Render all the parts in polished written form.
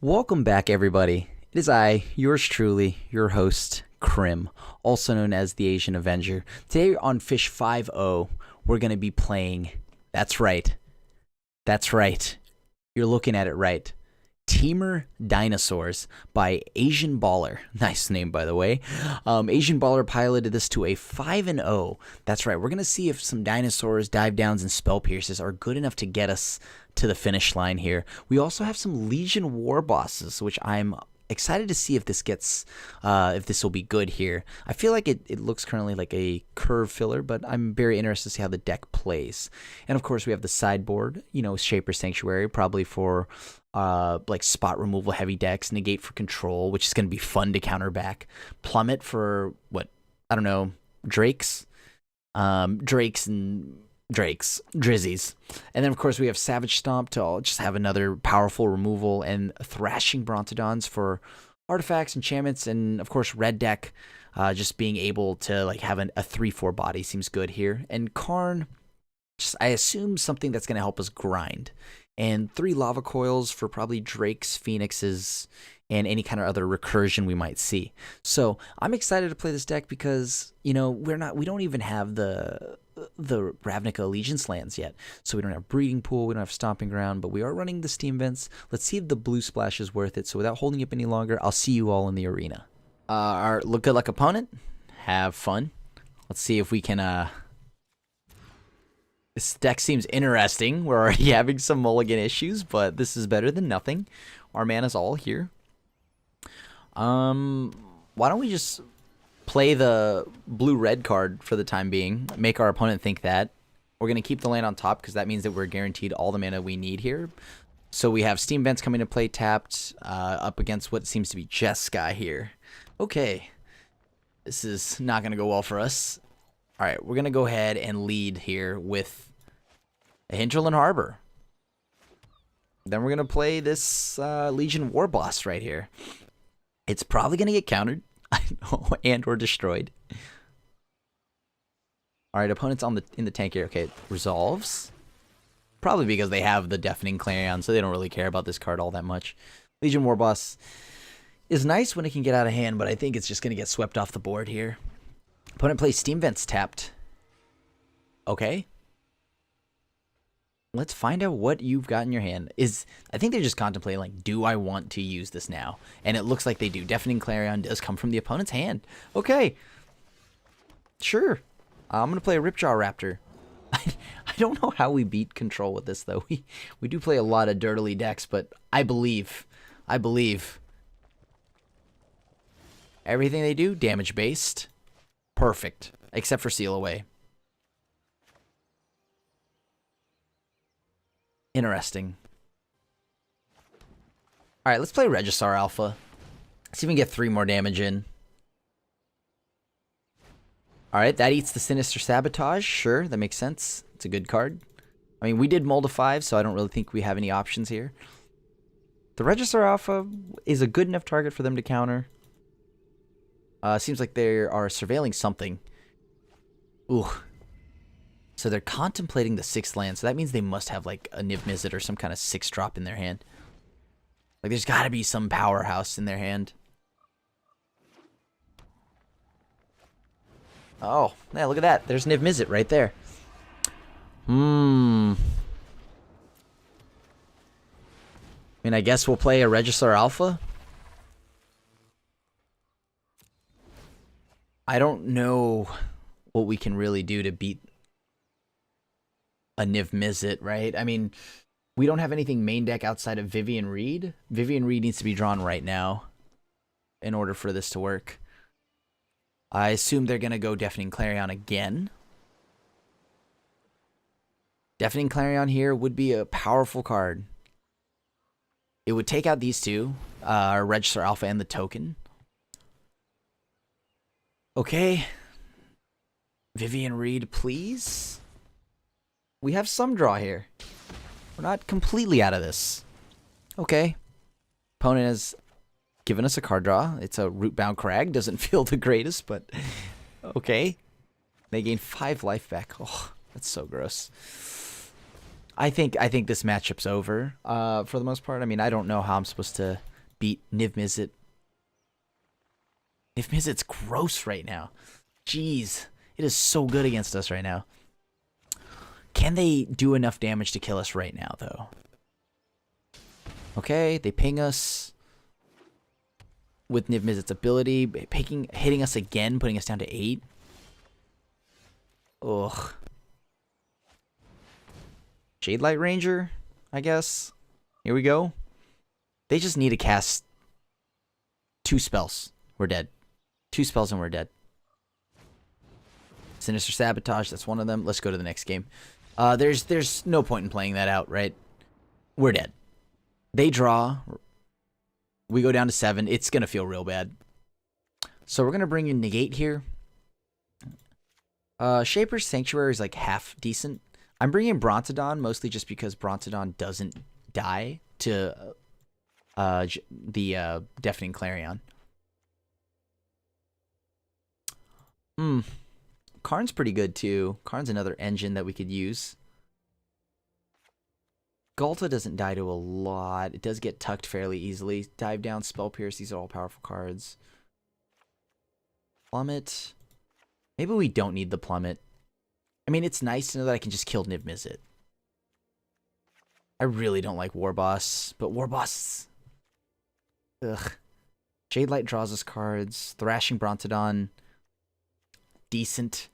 Welcome back, everybody. It is I, yours truly, your host, Krim, also known as the Asian Avenger. Today on Fish 5-0, we're going to be playing, that's right, you're looking at it right, Temur Dinosaurs by AsianBaller. Nice name, by the way. AsianBaller piloted this to a 5-0. That's right, we're going to see if some dinosaurs, dive downs, and spell pierces are good enough to get us to the finish line here. We also have some Legion War bosses, which I'm excited to see if this gets, if this will be good here. I feel like it looks currently like a curve filler, but I'm very interested to see how the deck plays. And of course, we have the sideboard, Shaper Sanctuary, probably for like spot removal heavy decks, negate for control, which is going to be fun to counter back. Plummet for what? I don't know, Drakes and Drizzies. And then, of course, we have Savage Stomp to just have another powerful removal, and Thrashing Brontodons for artifacts, enchantments, and, of course, red deck, just being able to like have a 3/4 body seems good here. And Karn, just I assume something that's going to help us grind. And 3 Lava Coils for probably Drakes, Phoenixes, and any kind of other recursion we might see. So I'm excited to play this deck because, we don't even have the Ravnica Allegiance lands yet. So we don't have Breeding Pool, we don't have Stomping Ground, but we are running the Steam Vents. Let's see if the blue splash is worth it. So without holding up any longer, I'll see you all in the arena. Our good luck opponent, have fun. Let's see if we can, this deck seems interesting. We're already having some mulligan issues, but this is better than nothing. Our mana's all here. Why don't we just play the blue-red card for the time being, make our opponent think that. We're going to keep the land on top because that means that we're guaranteed all the mana we need here. So we have Steam Vents coming to play tapped up against what seems to be Jeskai here. Okay. This is not going to go well for us. All right, we're going to go ahead and lead here with a Hinterland Harbor. Then we're going to play this Legion War boss right here. It's probably going to get countered. And or destroyed. Alright, opponents in the tank here. Okay, it resolves. Probably because they have the Deafening Clarion, so they don't really care about this card all that much. Legion War Boss is nice when it can get out of hand, but I think it's just going to get swept off the board here. Opponent plays Steam Vents tapped. Okay. Let's find out what you've got in your hand. I think they're just contemplating, like, do I want to use this now? And it looks like they do. Deafening Clarion does come from the opponent's hand. Okay. Sure. I'm going to play a Ripjaw Raptor. I don't know how we beat control with this, though. We do play a lot of dirtily decks, but I believe. Everything they do, damage-based. Perfect. Except for Seal Away. Interesting. Alright, let's play Regisaur Alpha. See if we can get 3 more damage in. Alright, that eats the Sinister Sabotage. Sure, that makes sense. It's a good card. I mean, we did Mold of 5, so I don't really think we have any options here. The Regisaur Alpha is a good enough target for them to counter. Seems like they are surveilling something. Ooh. So they're contemplating the 6th land, so that means they must have like a Niv Mizzet or some kind of 6-drop in their hand. Like there's got to be some powerhouse in their hand. Oh, yeah, look at that. There's Niv Mizzet right there. I mean, I guess we'll play a Regisaur Alpha. I don't know what we can really do to beat a Niv Mizzet, right? I mean, we don't have anything main deck outside of Vivian Reed. Vivian Reed needs to be drawn right now in order for this to work. I assume they're going to go Deafening Clarion again. Deafening Clarion here would be a powerful card. It would take out these two, Regisaur Alpha and the token. Okay. Vivian Reed, please. We have some draw here. We're not completely out of this. Okay. Opponent has given us a card draw. It's a Rootbound Crag. Doesn't feel the greatest, but okay. They gain 5 life back. Oh, that's so gross. I think this matchup's over. For the most part. I mean, I don't know how I'm supposed to beat Niv Mizzet. Niv Mizzet's gross right now. Jeez, it is so good against us right now. Can they do enough damage to kill us right now, though? Okay, they ping us with Niv Mizzet's ability, hitting us again, putting us down to 8. Ugh. Jade Light Ranger, I guess. Here we go. They just need to cast 2 spells. We're dead. 2 spells and we're dead. Sinister Sabotage, that's one of them. Let's go to the next game. There's no point in playing that out, right? We're dead. They draw. We go down to 7. It's going to feel real bad. So we're going to bring in Negate here. Shaper's Sanctuary is like half decent. I'm bringing Brontodon mostly just because Brontodon doesn't die to the Deafening Clarion. Karn's pretty good too. Karn's another engine that we could use. Galta doesn't die to a lot. It does get tucked fairly easily. Dive Down, Spell Pierce, these are all powerful cards. Plummet. Maybe we don't need the Plummet. I mean, it's nice to know that I can just kill Niv Mizzet. I really don't like Warboss, but Warboss... Ugh. Jade Light draws us cards. Thrashing Brontodon. Decent.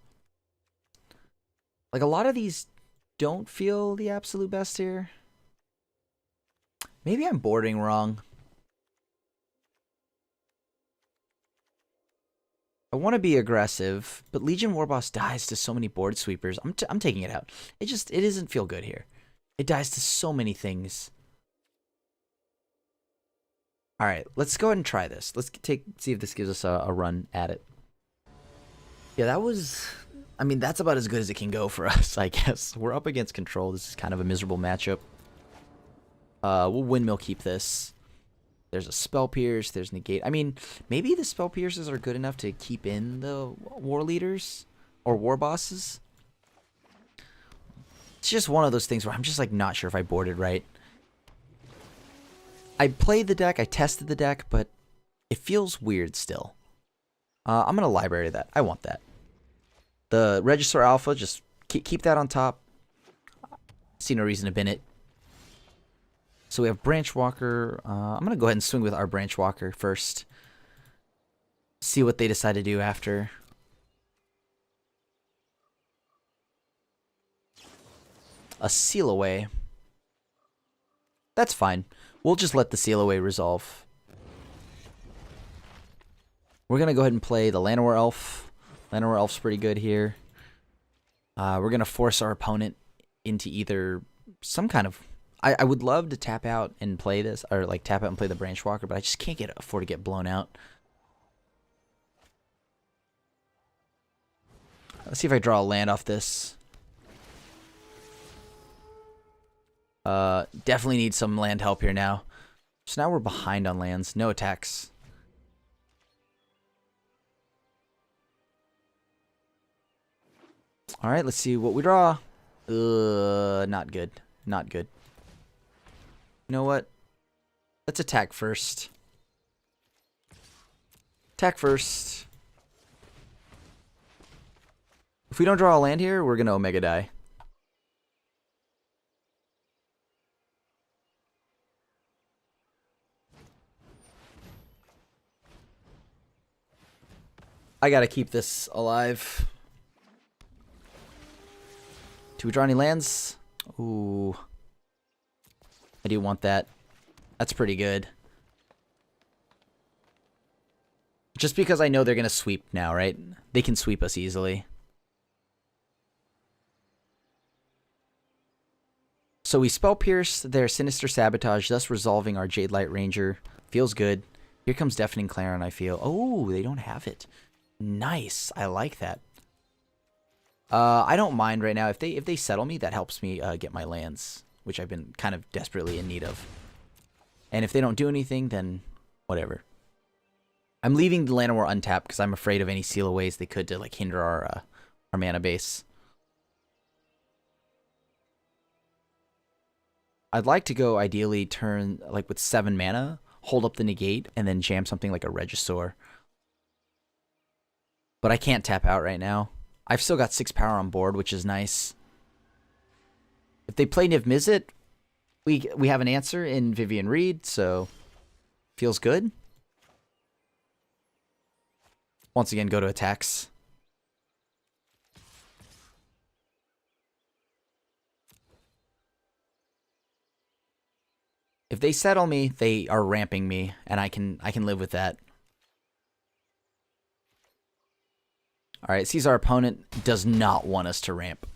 Like, a lot of these don't feel the absolute best here. Maybe I'm boarding wrong. I want to be aggressive, but Legion Warboss dies to so many board sweepers. I'm taking it out. It doesn't feel good here. It dies to so many things. All right, let's go ahead and try this. Let's see if this gives us a run at it. Yeah, that was... I mean, that's about as good as it can go for us, I guess. We're up against Control. This is kind of a miserable matchup. We'll Windmill keep this. There's a Spell Pierce. There's Negate. I mean, maybe the Spell Pierces are good enough to keep in the War Leaders or War Bosses. It's just one of those things where I'm just like not sure if I boarded right. I played the deck. I tested the deck, but it feels weird still. I'm going to library that. I want that. The Regisaur Alpha, just keep that on top. See no reason to bin it. So we have Branch Walker. I'm going to go ahead and swing with our Branch Walker first. See what they decide to do after. A Seal Away. That's fine. We'll just let the Seal Away resolve. We're going to go ahead and play the Llanowar Elf. Llanowar Elf's pretty good here. We're going to force our opponent into either some kind of... I would love to tap out and play this, or like tap out and play the Branch Walker, but I just can't afford to get blown out. Let's see if I draw a land off this. Definitely need some land help here now. So now we're behind on lands. No attacks. Alright, let's see what we draw. Not good. Not good. You know what? Let's attack first. Attack first. If we don't draw a land here, we're going to Omega die. I got to keep this alive. Do we draw any lands? Ooh. I do want that. That's pretty good. Just because I know they're going to sweep now, right? They can sweep us easily. So we Spell Pierce their Sinister Sabotage, thus resolving our Jade Light Ranger. Feels good. Here comes Deafening Clarion, I feel. Oh, they don't have it. Nice. I like that. I don't mind right now. If they settle me, that helps me get my lands, which I've been kind of desperately in need of. And if they don't do anything, then whatever. I'm leaving the Llanowar untapped because I'm afraid of any seal aways they could to like hinder our mana base. I'd like to go ideally turn like with 7 mana, hold up the negate, and then jam something like a Regisaur. But I can't tap out right now. I've still got 6 power on board, which is nice. If they play Niv Mizzet, we have an answer in Vivian Reed, so feels good. Once again, go to attacks. If they settle me, they are ramping me, and I can live with that. Alright, sees our opponent does not want us to ramp.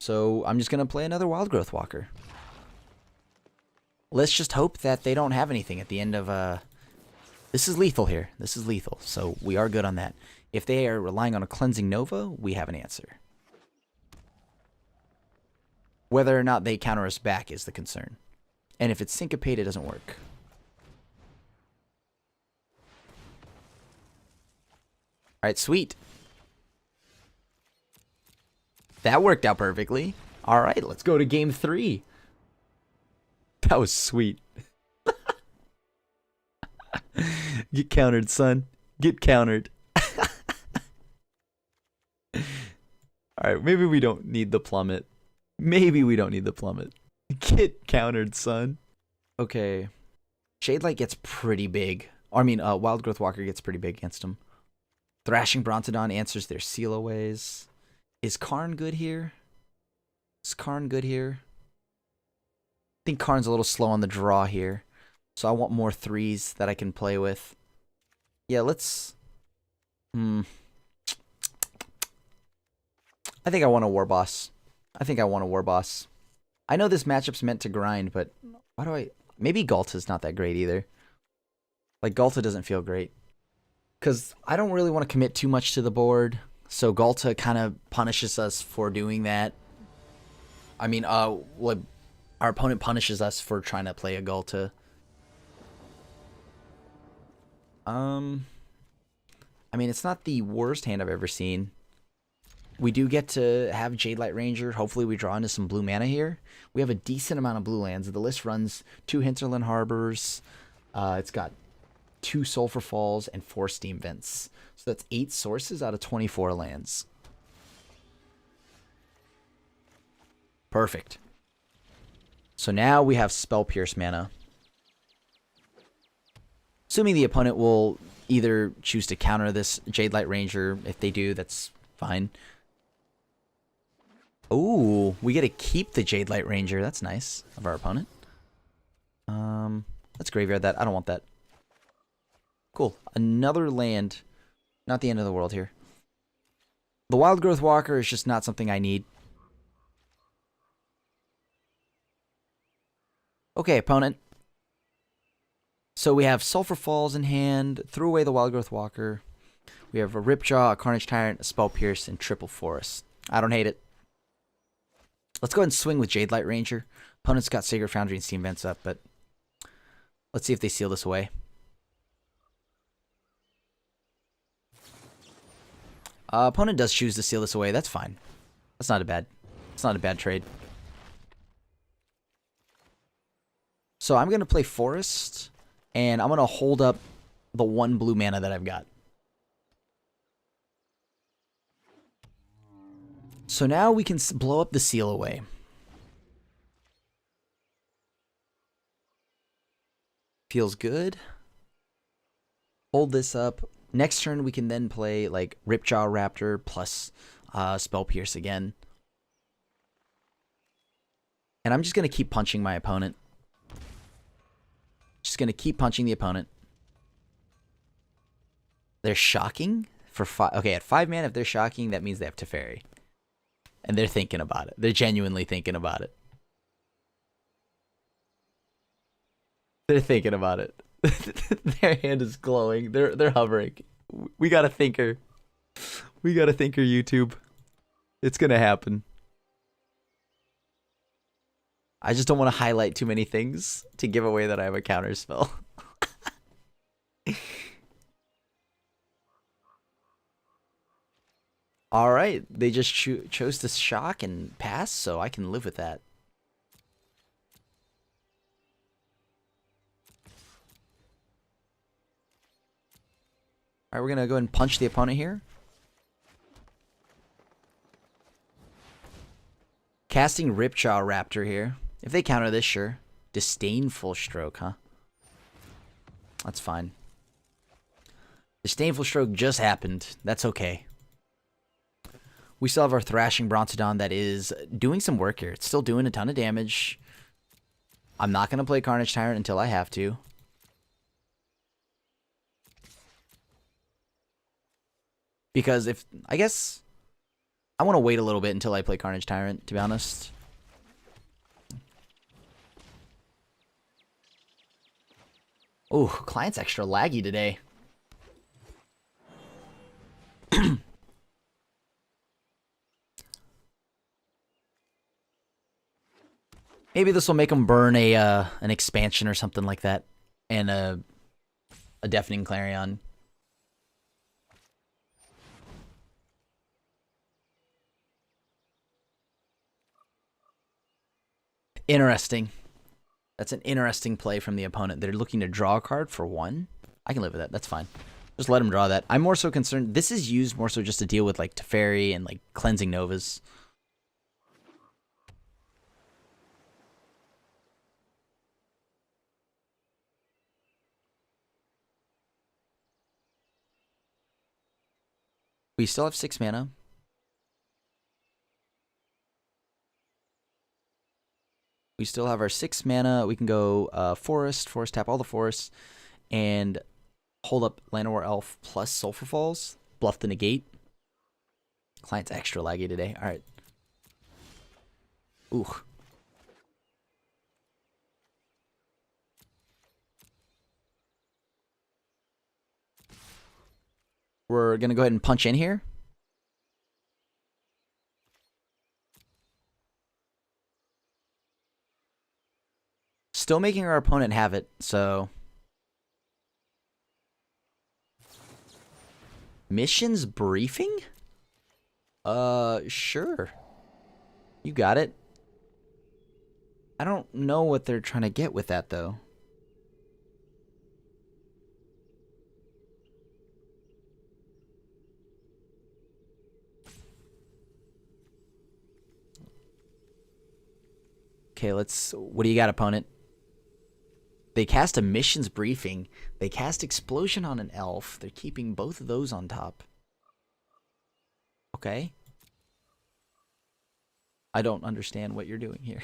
So I'm just going to play another Wild Growth Walker. Let's just hope that they don't have anything at the end of... This is lethal here. This is lethal, so we are good on that. If they are relying on a Cleansing Nova, we have an answer. Whether or not they counter us back is the concern. And if it's Syncopate, it doesn't work. Alright, sweet. That worked out perfectly. Alright, let's go to game 3. That was sweet. Get countered, son. Get countered. Alright, maybe we don't need the plummet. Maybe we don't need the plummet. Get countered, son. Okay. Shadelight gets pretty big. Or, I mean, Wild Growth Walker gets pretty big against him. Thrashing Brontodon answers their Sealaways. Is Karn good here? Is Karn good here? I think Karn's a little slow on the draw here. So I want more 3s that I can play with. Yeah, let's... I think I want a War Boss. I know this matchup's meant to grind, but why do I... Maybe Galta's not that great either. Like, Galta doesn't feel great. Because I don't really want to commit too much to the board. So Galta kind of punishes us for doing that. I mean, like, our opponent punishes us for trying to play a Galta. I mean, it's not the worst hand I've ever seen. We do get to have Jadelight Ranger. Hopefully we draw into some blue mana here. We have a decent amount of blue lands. The list runs 2 Hinterland Harbors. It's got 2 Sulphur Falls and 4 Steam Vents. So that's 8 sources out of 24 lands. Perfect. So now we have Spell Pierce mana. Assuming the opponent will either choose to counter this Jadelight Ranger. If they do, that's fine. Ooh, we get to keep the Jadelight Ranger. That's nice of our opponent. Let's graveyard that. I don't want that. Cool. Another land. Not the end of the world here. The Wild Growth Walker is just not something I need. Okay, opponent. So we have Sulphur Falls in hand. Threw away the Wild Growth Walker. We have a Ripjaw, a Carnage Tyrant, a Spell Pierce, and Triple Forest. I don't hate it. Let's go ahead and swing with Jadelight Ranger. Opponent's got Sacred Foundry and Steam Vents up, but let's see if they seal this away. Opponent does choose to seal this away. That's fine. That's not a bad. It's not a bad trade. So I'm gonna play Forest, and I'm gonna hold up the 1 blue mana that I've got. So now we can blow up the seal away. Feels good. Hold this up. Next turn we can then play like Ripjaw Raptor plus Spell Pierce again. And I'm just going to keep punching my opponent. Just going to keep punching the opponent. They're shocking for 5. Okay, at 5 mana, if they're shocking, that means they have Teferi. And they're thinking about it. They're genuinely thinking about it. They're thinking about it. Their hand is glowing. They're hovering. We got a thinker. We got a thinker, YouTube. It's gonna happen. I just don't want to highlight too many things to give away that I have a counter spell. Alright, they just chose to shock and pass, so I can live with that. Alright, we're gonna go ahead and punch the opponent here. Casting Ripjaw Raptor here. If they counter this, sure. Disdainful Stroke, huh? That's fine. Disdainful Stroke just happened. That's okay. We still have our Thrashing Brontodon that is doing some work here. It's still doing a ton of damage. I'm not going to play Carnage Tyrant until I have to. Because if... I guess... I want to wait a little bit until I play Carnage Tyrant, to be honest. Ooh, client's extra laggy today. Maybe this will make him burn a an expansion or something like that, and a Deafening Clarion. Interesting. That's an interesting play from the opponent. They're looking to draw a card for 1. I can live with that. That's fine. Just let him draw that. I'm more so concerned. This is used more so just to deal with like Teferi and like Cleansing Novas. We still have 6 mana. We still have our 6 mana. We can go forest tap all the forests, and hold up Llanowar Elf plus Sulphur Falls. Bluff the negate. Client's extra laggy today. Alright. Ooh. We're going to go ahead and punch in here. Still making our opponent have it, so... Missions briefing? Sure. You got it. I don't know what they're trying to get with that, though. Okay, let's... What do you got, opponent? They cast a missions briefing. They cast Explosion on an elf. They're keeping both of those on top. Okay. I don't understand what you're doing here.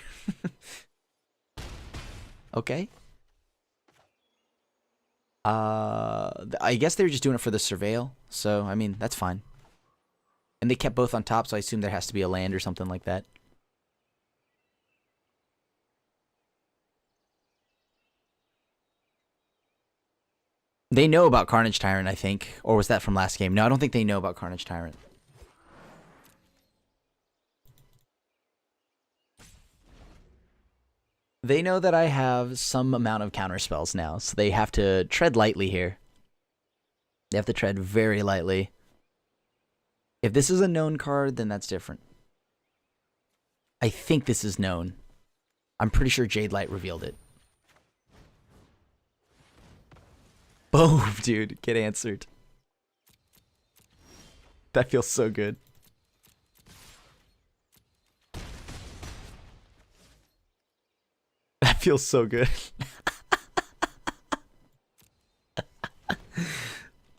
Okay. I guess they were just doing it for the surveil. So, I mean, that's fine. And they kept both on top, so I assume there has to be a land or something like that. They know about Carnage Tyrant, I think. Or was that from last game? No, I don't think they know about Carnage Tyrant. They know that I have some amount of counter spells now, so they have to tread lightly here. They have to tread very lightly. If this is a known card, then that's different. I think this is known. I'm pretty sure Jade Light revealed it. Boom, dude. Get answered. That feels so good. That feels so good.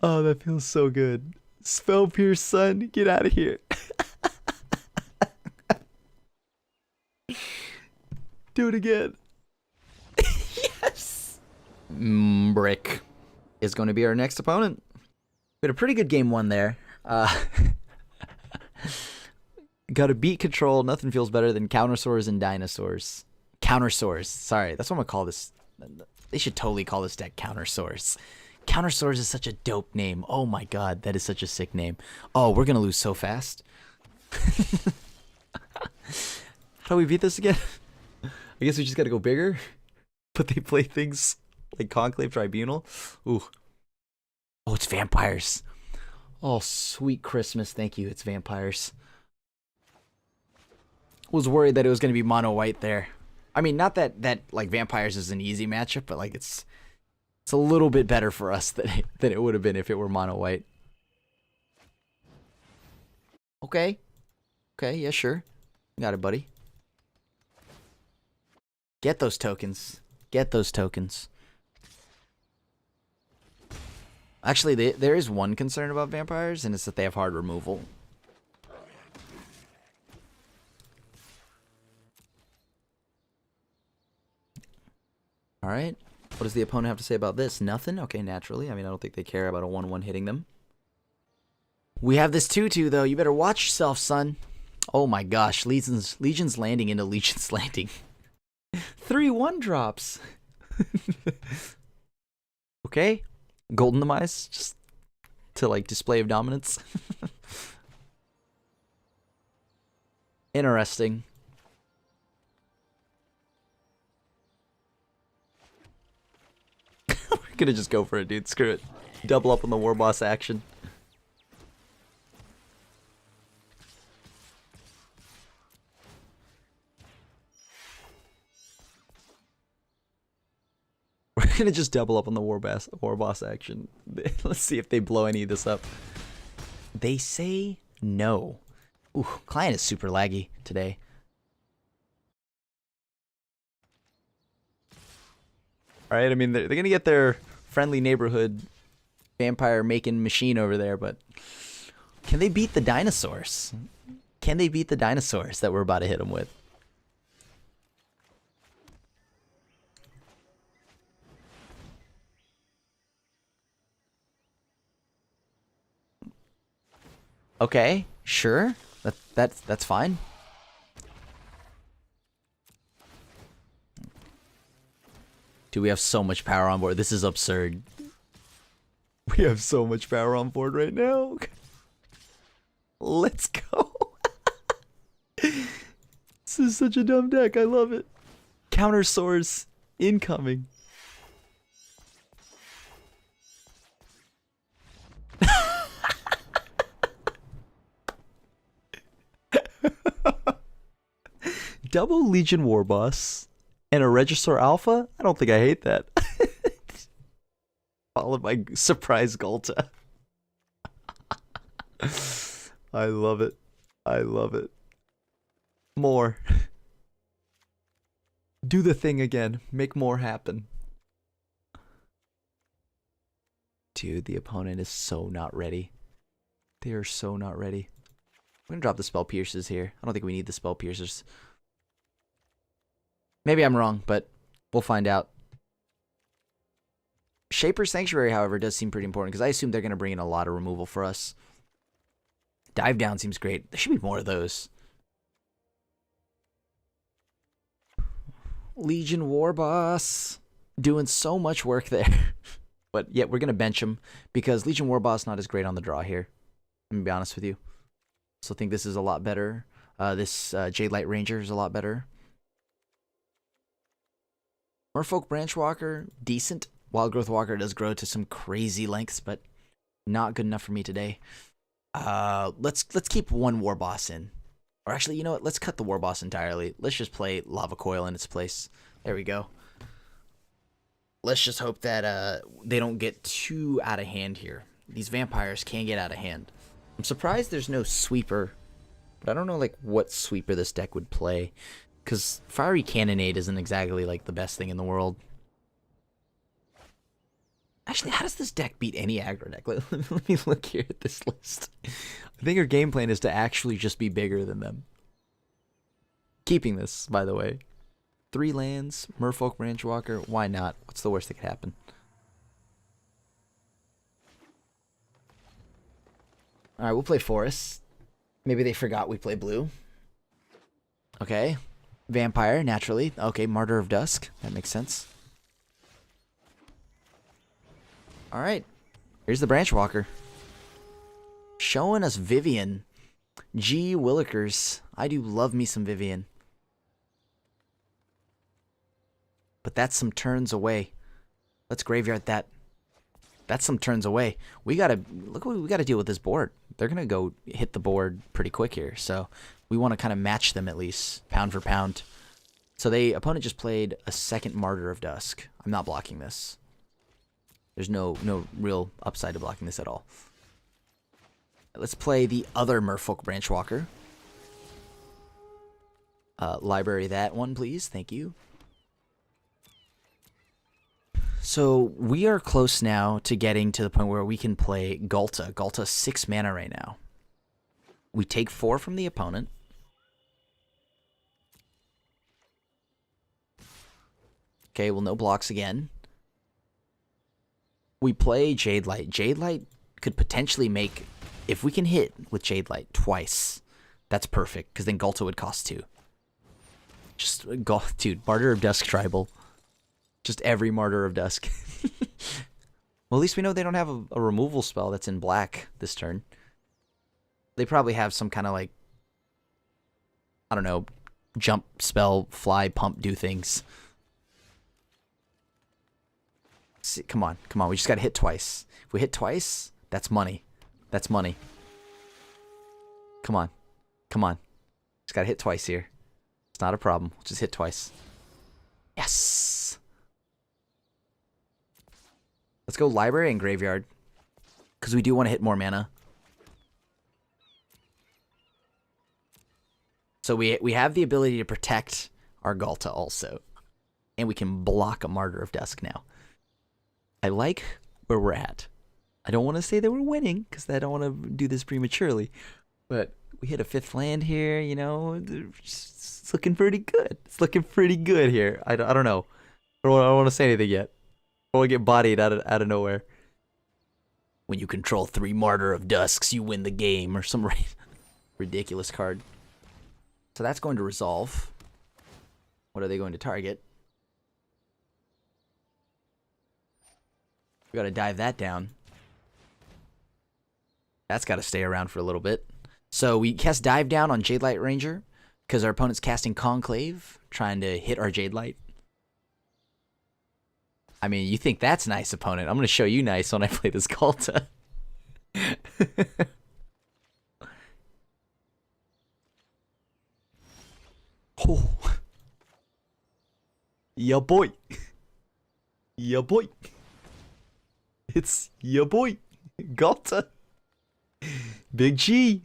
Oh, that feels so good. Spell Pierce, son. Get out of here. Do it again. Yes. Brick is going to be our next opponent. We had a pretty good game 1 there. Got to beat control. Nothing feels better than Countersaurs and Dinosaurs. Countersaurs. Sorry, that's what I'm going to call this. They should totally call this deck Countersaurs. Countersaurs is such a dope name. Oh my god, that is such a sick name. Oh, we're going to lose so fast. How do we beat this again? I guess we just got to go bigger. But they play things like Conclave Tribunal. Ooh. Oh, it's vampires. Oh, sweet Christmas. Thank you. It's vampires. Was worried that it was going to be mono white there. I mean, not that like vampires is an easy matchup, but like it's a little bit better for us than it would have been if it were mono white. Okay. Okay, yeah, sure. Got it, buddy. Get those tokens. Get those tokens. Actually, there is one concern about vampires, and it's that they have hard removal. Alright. What does the opponent have to say about this? Nothing? Okay, naturally. I mean, I don't think they care about a 1-1 hitting them. We have this 2-2, though. You better watch yourself, son. Oh my gosh. Legion's landing into Legion's landing. 3-1 drops. Okay. Golden Demise. Just to, like, display of dominance. Interesting. We're gonna just go for it, dude. Screw it. Double up on the War Boss action. We're gonna just double up on the War Boss action. Let's see if they blow any of this up. They say no. Ooh, client is super laggy today. Alright, I mean, they're gonna get their friendly neighborhood vampire making machine over there, but can they beat the dinosaurs? Can they beat the dinosaurs that we're about to hit them with? Okay, sure. That's fine. Dude, we have so much power on board. This is absurd. We have so much power on board right now. Let's go. This is such a dumb deck. I love it. Counter source incoming. Double Legion War Boss and a Regisaur Alpha? I don't think I hate that. Followed by surprise Golta. I love it. I love it. More. Do the thing again. Make more happen. Dude, the opponent is so not ready. They are so not ready. I'm gonna drop the Spell Piercers here. I don't think we need the Spell Piercers. Maybe I'm wrong, but we'll find out. Shaper Sanctuary, however, does seem pretty important because I assume they're going to bring in a lot of removal for us. Dive Down seems great. There should be more of those. Legion War Boss. Doing so much work there. But yet we're going to bench him because Legion War Boss not as great on the draw here. Let me be honest with you. So I think this is a lot better. This Jade Light Ranger is a lot better. Merfolk Branchwalker, decent. Wild Growth Walker does grow to some crazy lengths, but not good enough for me today. Let's keep one War Boss in. Or actually, you know what? Let's cut the War Boss entirely. Let's just play Lava Coil in its place. There we go. Let's just hope that they don't get too out of hand here. These vampires can get out of hand. I'm surprised there's no sweeper, but I don't know like what sweeper this deck would play. Because Fiery Cannonade isn't exactly, like, the best thing in the world. Actually, how does this deck beat any aggro deck? Let me look here at this list. I think our game plan is to actually just be bigger than them. Keeping this, by the way. 3 lands, Merfolk Branchwalker. Why not? What's the worst that could happen? Alright, we'll play Forest. Maybe they forgot we play blue. Okay. Vampire, naturally. Okay, Martyr of Dusk. That makes sense. Alright. Here's the Branchwalker. Showing us Vivian. Gee Willikers. I do love me some Vivian. But that's some turns away. Let's graveyard that. That's some turns away. We gotta look what we gotta deal with this board. They're gonna go hit the board pretty quick here, so we want to kind of match them at least, pound for pound. So the opponent just played a second Martyr of Dusk. I'm not blocking this. There's no real upside to blocking this at all. Let's play the other Merfolk Branchwalker. Library that one, please. Thank you. So we are close now to getting to the point where we can play Ghalta. Ghalta 6 mana right now. We take 4 from the opponent. Okay, well, no blocks again. We play Jade Light. Jade Light could potentially make, if we can hit with Jade Light twice, that's perfect, because then Ghalta would cost 2. Just, dude, Martyr of Dusk Tribal. Just every Martyr of Dusk. Well, at least we know they don't have a removal spell that's in black this turn. They probably have some kind of, like, I don't know, jump spell, fly, pump, do things. See, come on, come on. We just got to hit twice. If we hit twice, that's money. That's money. Come on. Come on. Just got to hit twice here. It's not a problem. Just hit twice. Yes! Let's go library and graveyard. Because we do want to hit more mana. So we have the ability to protect our Ghalta also. And we can block a Martyr of Dusk now. I like where we're at. I don't want to say that we're winning, because I don't want to do this prematurely. But we hit a 5th land here, you know. It's looking pretty good. It's looking pretty good here. I don't know. I don't want to say anything yet. I don't want to get bodied out of nowhere. When you control 3 Martyr of Dusks, you win the game, or some ridiculous card. So that's going to resolve. What are they going to target? We got to dive that down. That's got to stay around for a little bit. So we cast Dive Down on Jade Light Ranger because our opponent's casting Conclave, trying to hit our Jade Light. I mean, you think that's nice, opponent. I'm going to show you nice when I play this Ghalta. Oh. Ya boy. Ya boy. It's ya boy. Ghalta. Big G.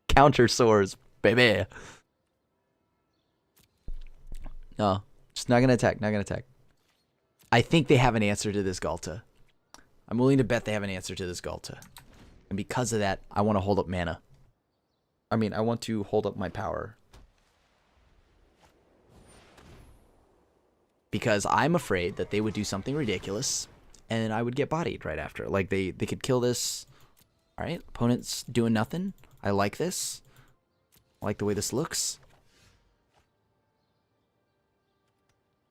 Counter swords, baby. No, just not gonna attack, not gonna attack. I think they have an answer to this Ghalta. I'm willing to bet they have an answer to this Ghalta. And because of that, I want to hold up mana. I mean, I want to hold up my power. Because I'm afraid that they would do something ridiculous and I would get bodied right after. Like, they could kill this. All right, opponent's doing nothing. I like this. I like the way this looks.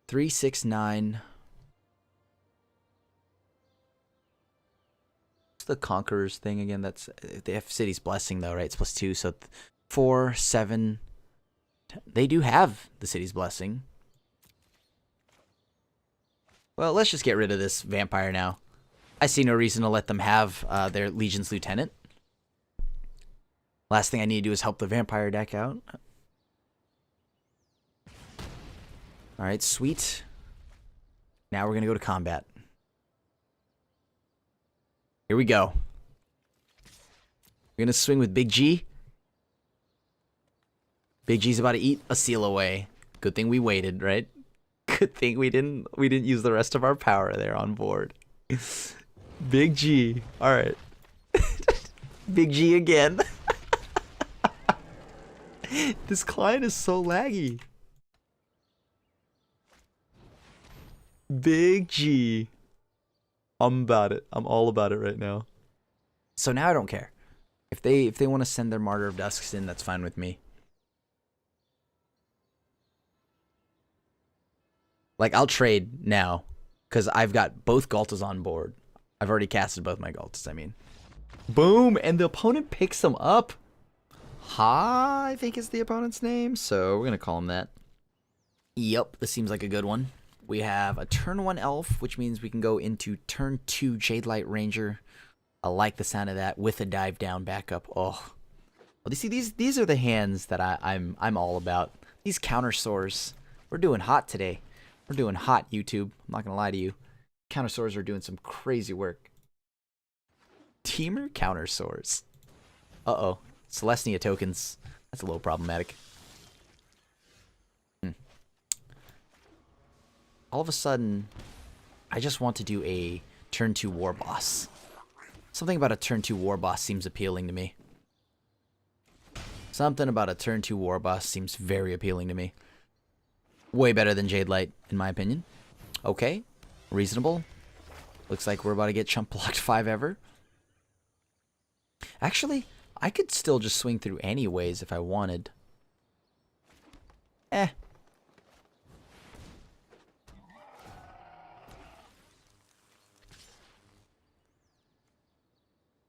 3, 6, 9. What's the Conqueror's thing again? That's, they have City's Blessing though, right? It's +2, so 4, 7. They do have the City's Blessing. Well, let's just get rid of this vampire now. I see no reason to let them have their Legion's Lieutenant. Last thing I need to do is help the vampire deck out. Alright, sweet. Now we're going to go to combat. Here we go. We're going to swing with Big G. Big G's about to eat a seal away. Good thing we waited, right? Good thing we didn't use the rest of our power there on board. Big G. All right. Big G again. This client is so laggy. Big G. I'm about it. I'm all about it right now. So now I don't care. If they want to send their Martyr of Dusks in, that's fine with me. Like, I'll trade now, because I've got both Ghaltas on board. I've already casted both my Ghaltas, I mean. Boom! And the opponent picks them up. Ha, I think is the opponent's name, so we're going to call him that. Yep, this seems like a good one. We have a turn 1 Elf, which means we can go into turn 2 Jade Light Ranger. I like the sound of that with a dive down backup. Oh. Well, you see, these are the hands that I'm all about. These counter soars. We're doing hot today. We're doing hot, YouTube. I'm not going to lie to you. Countersaurs are doing some crazy work. Temur Countersaurs. Uh-oh. Celestia tokens. That's a little problematic. All of a sudden, I just want to do a turn 2 war boss. Something about a turn 2 war boss seems appealing to me. Something about a turn 2 war boss seems very appealing to me. Way better than Jade Light, in my opinion. Okay. Reasonable. Looks like we're about to get chump blocked 5-0. Actually, I could still just swing through anyways if I wanted.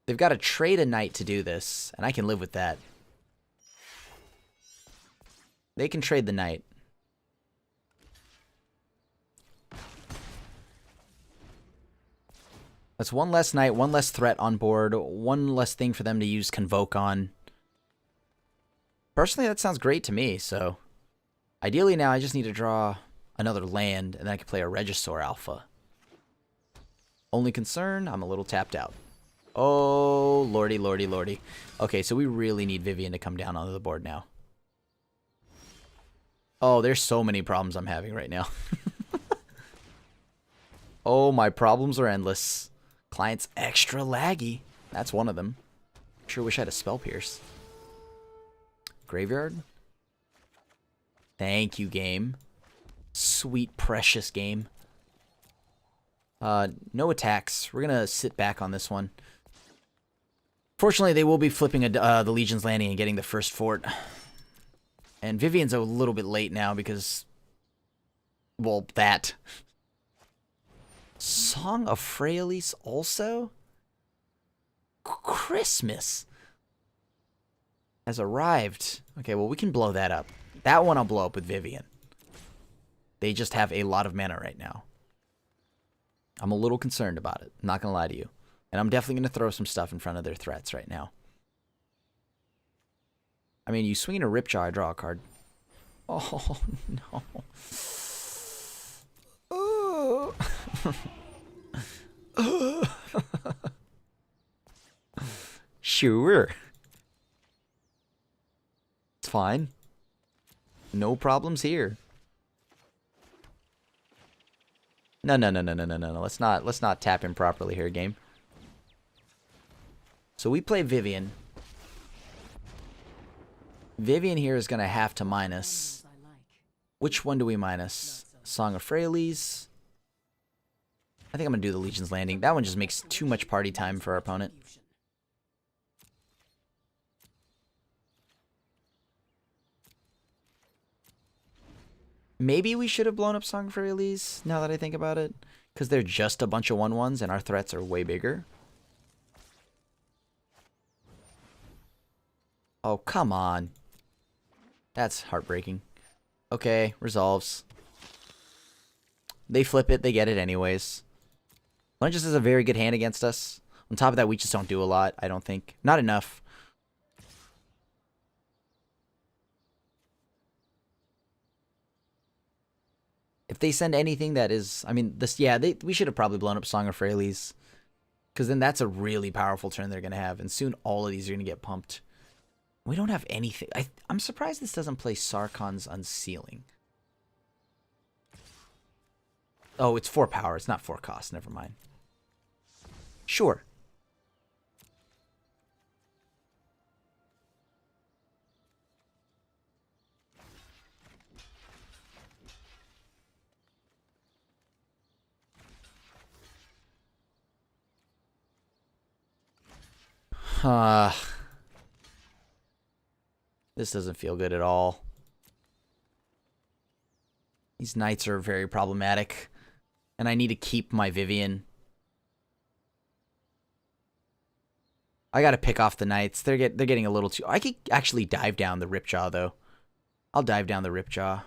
They've got to trade a knight to do this, and I can live with that. They can trade the knight. That's one less knight, one less threat on board, one less thing for them to use Convoke on. Personally, that sounds great to me, so... Ideally now, I just need to draw another land, and then I can play a Regisaur Alpha. Only concern, I'm a little tapped out. Oh, lordy, lordy, lordy. Okay, so we really need Vivian to come down onto the board now. Oh, there's so many problems I'm having right now. Oh, my problems are endless. Client's extra laggy. That's one of them. Sure wish I had a Spell Pierce. Graveyard? Thank you, game. Sweet, precious game. No attacks. We're gonna sit back on this one. Fortunately, they will be flipping the Legion's Landing and getting the first fort. And Vivian's a little bit late now because... Well, that. Song of Freyalise also? Christmas has arrived. Okay, well, we can blow that up. That one I'll blow up with Vivian. They just have a lot of mana right now. I'm a little concerned about it. I'm not going to lie to you. And I'm definitely going to throw some stuff in front of their threats right now. I mean, you swing a Ripjaw, I draw a card. Oh, no. Oh. Sure. It's fine. No problems here. No. Let's not tap him properly here, game. So we play Vivian. Vivian here is going to have to minus. Which one do we minus? Song of Freyalise. I think I'm going to do the Legion's Landing. That one just makes too much party time for our opponent. Maybe we should have blown up Song of Freyalise, now that I think about it. Because they're just a bunch of 1/1s and our threats are way bigger. Oh, come on. That's heartbreaking. Okay, resolves. They flip it, they get it anyways. One just has a very good hand against us. On top of that, we just don't do a lot, I don't think. Not enough. If they send anything that is... I mean, this, yeah, we should have probably blown up Song of Freyalise. Because then that's a really powerful turn they're going to have. And soon all of these are going to get pumped. We don't have anything. I'm surprised this doesn't play Sarkon's Unsealing. Oh, it's 4 power. It's not 4 cost. Never mind. Sure. This doesn't feel good at all. These knights are very problematic. And I need to keep my Vivian. I gotta pick off the knights. They're getting a little too... I could actually dive down the Ripjaw, though. I'll dive down the Ripjaw.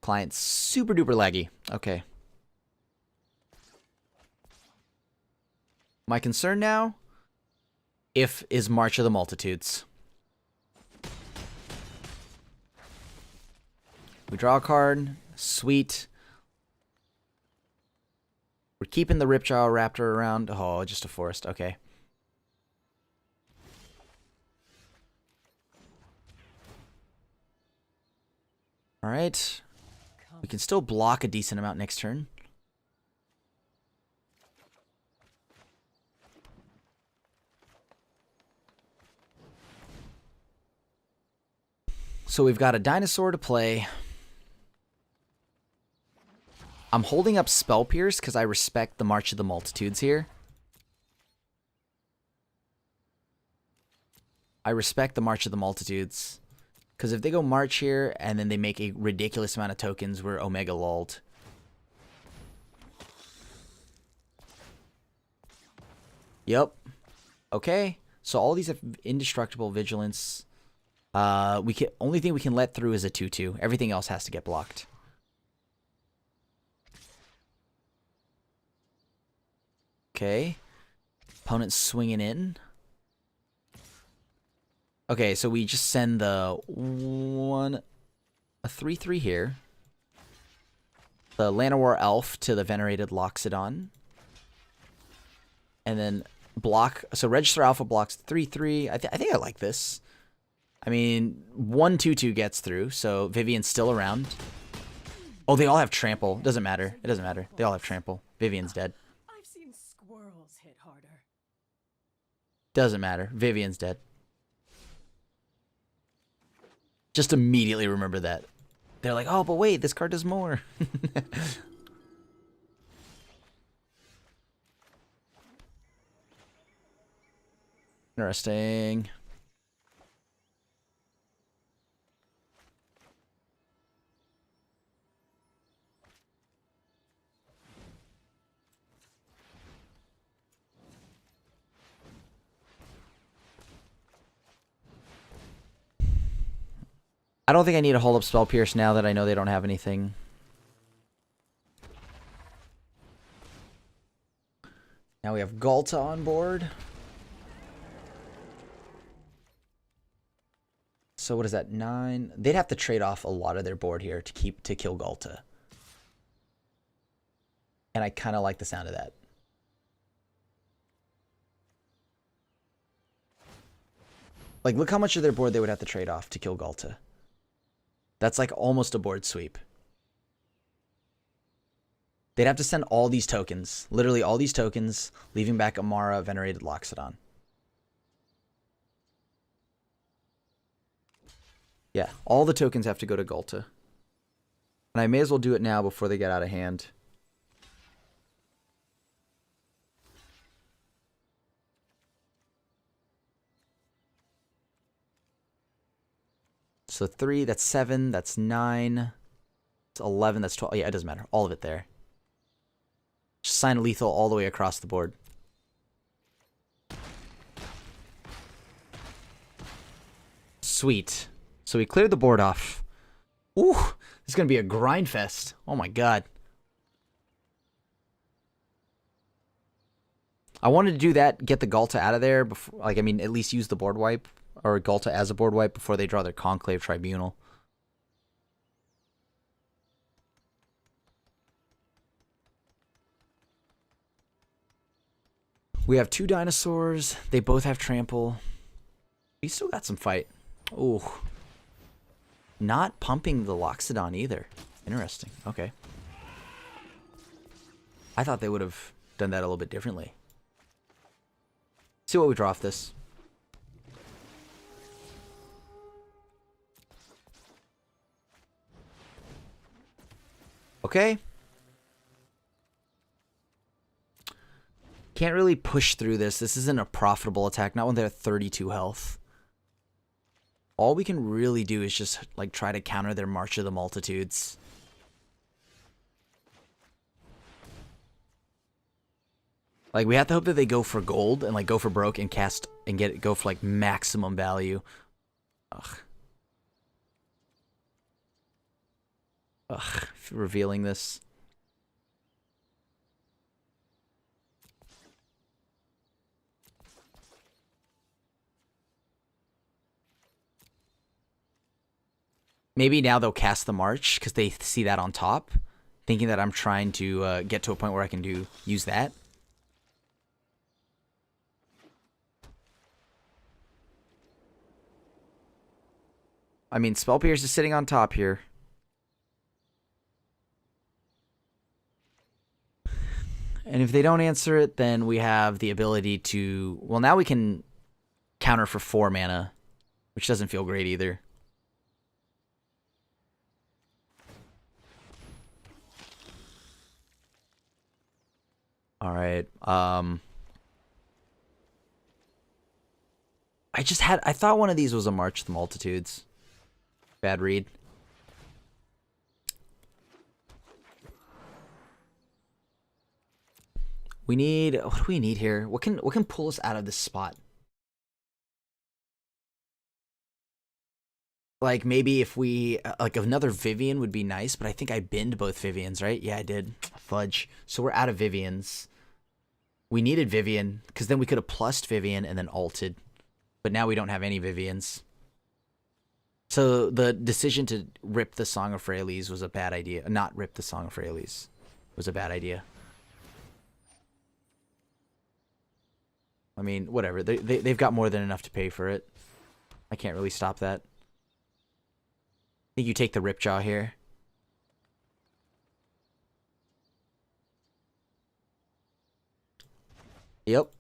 Client's super duper laggy. Okay. My concern now if is March of the Multitudes. We draw a card. Sweet. We're keeping the Ripjaw Raptor around. Oh, just a forest. Okay. All right. We can still block a decent amount next turn. So we've got a dinosaur to play. I'm holding up Spell Pierce because I respect the March of the Multitudes here. I respect the March of the Multitudes. Because if they go March here and then they make a ridiculous amount of tokens, we're Omega lulled. Yep. Okay. So all these have indestructible vigilance. Only thing we can let through is a 2/2. Everything else has to get blocked. Okay. Opponent's swinging in. Okay, so we just send a 3/3 here. The Llanowar Elf to the Venerated Loxodon. And then block. So Register Alpha blocks 3/3. I think I like this. I mean, 1/2/2 gets through, so Vivian's still around. Oh, they all have trample. Doesn't matter. It doesn't matter. They all have trample. Vivian's dead. I've seen squirrels hit harder. Doesn't matter. Vivian's dead. Just immediately remember that. They're like, oh, but wait, this card does more. Interesting. I don't think I need to hold up Spell Pierce now that I know they don't have anything. Now we have Galta on board. So what is that? 9. They'd have to trade off a lot of their board here to kill Galta. And I kind of like the sound of that. Like, look how much of their board they would have to trade off to kill Galta. That's like almost a board sweep. They'd have to send all these tokens. Literally all these tokens, leaving back Amara, Venerated Loxodon. Yeah, all the tokens have to go to Galta. And I may as well do it now before they get out of hand. So 3, that's 7, that's 9, that's 11, that's 12. Yeah, it doesn't matter. All of it there. Just sign lethal all the way across the board. Sweet. So we cleared the board off. Ooh, this is going to be a grind fest. Oh my god. I wanted to do that, get the Galta out of there before, like, I mean, at least use the board wipe. Or Galta as a board wipe before they draw their Conclave Tribunal. We have 2 dinosaurs. They both have trample. We still got some fight. Ooh. Not pumping the Loxodon either. Interesting. Okay. I thought they would have done that a little bit differently. See what we draw off this. Okay. Can't really push through this. This isn't a profitable attack. Not when they're at 32 health. All we can really do is just like try to counter their March of the Multitudes. Like, we have to hope that they go for gold and like go for broke and cast and go for like maximum value. Ugh. Ugh, revealing this. Maybe now they'll cast the March because they see that on top, thinking that I'm trying to get to a point where I can use that. I mean, Spell Pierce is sitting on top here. And if they don't answer it, then we have the ability to... Well, now we can counter for 4 mana, which doesn't feel great either. All right. I thought one of these was a March of the Multitudes. Bad read. We need... What do we need here? What can pull us out of this spot? Like, maybe if we... Like, another Vivian would be nice, but I think I binned both Vivians, right? Yeah, I did. Fudge. So we're out of Vivians. We needed Vivian, because then we could have plussed Vivian and then ulted. But now we don't have any Vivians. So the decision to rip the Song of Freyalise was a bad idea. Not rip the Song of Freyalise was a bad idea. I mean, whatever. They've got more than enough to pay for it. I can't really stop that. I think you take the Ripjaw here. Yep.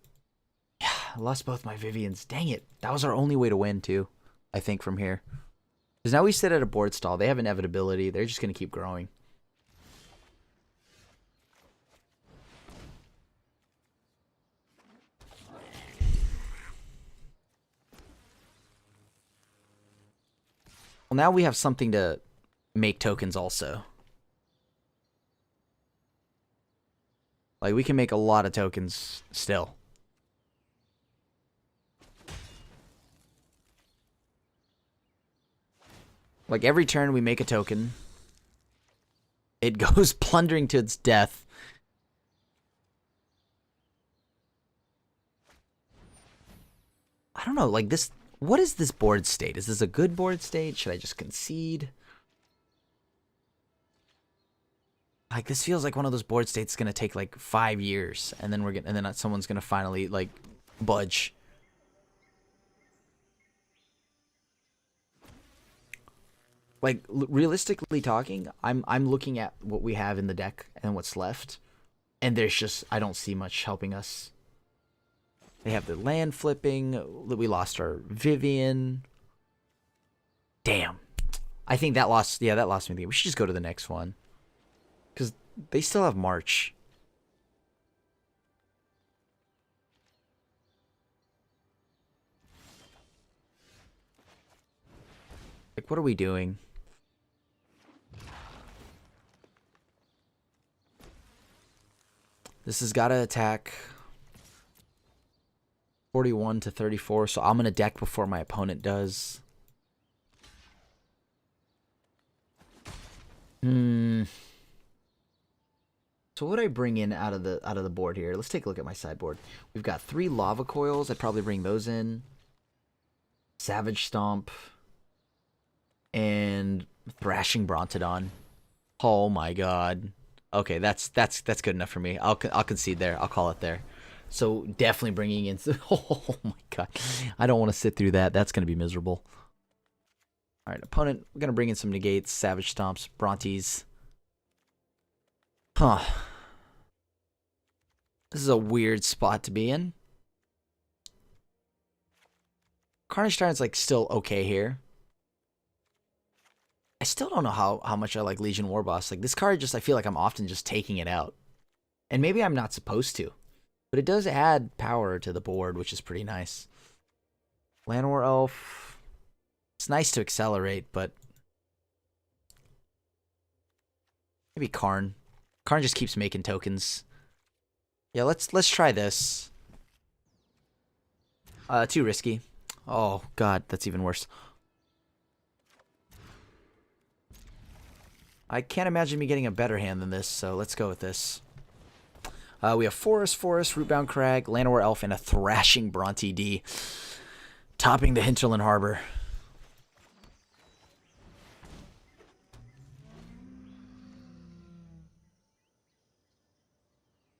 Yeah, I lost both my Vivians. Dang it. That was our only way to win, too, I think, from here. Because now we sit at a board stall. They have inevitability. They're just going to keep growing. Well, now we have something to make tokens also. Like, we can make a lot of tokens still. Like, every turn we make a token. It goes plundering to its death. I don't know, like, this... What is this board state? Is this a good board state? Should I just concede? Like, this feels like one of those board states that's gonna take like 5 years, and then someone's gonna finally like budge. Like, realistically talking, I'm looking at what we have in the deck and what's left, and there's just, I don't see much helping us. They have the land flipping. We lost our Vivian. Damn. I think that lost... Yeah, that lost me the game. We should just go to the next one. Because they still have March. Like, what are we doing? This has got to attack... 41 to 34, so I'm going to deck before my opponent does. So what would I bring in out of the board here? Let's take a look at my sideboard. We've got 3 lava coils. I'd probably bring those in. Savage Stomp and Thrashing Brontodon. Oh my god. Okay, that's good enough for me. I'll concede there. I'll call it there. So definitely bringing in... Oh my god. I don't want to sit through that. That's going to be miserable. Alright, opponent. We're going to bring in some negates, Savage Stomps, Brontes. Huh. This is a weird spot to be in. Carnage Tyrant's like still okay here. I still don't know how much I like Legion Warboss. Like, this card just, I feel like I'm often just taking it out. And maybe I'm not supposed to. But it does add power to the board, which is pretty nice. Llanowar Elf. It's nice to accelerate, but... Maybe Karn. Karn just keeps making tokens. Yeah, let's try this. Too risky. Oh, God, that's even worse. I can't imagine me getting a better hand than this, so let's go with this. We have Forest, Rootbound Crag, Llanowar Elf, and a Thrashing Bronte D. Topping the Hinterland Harbor.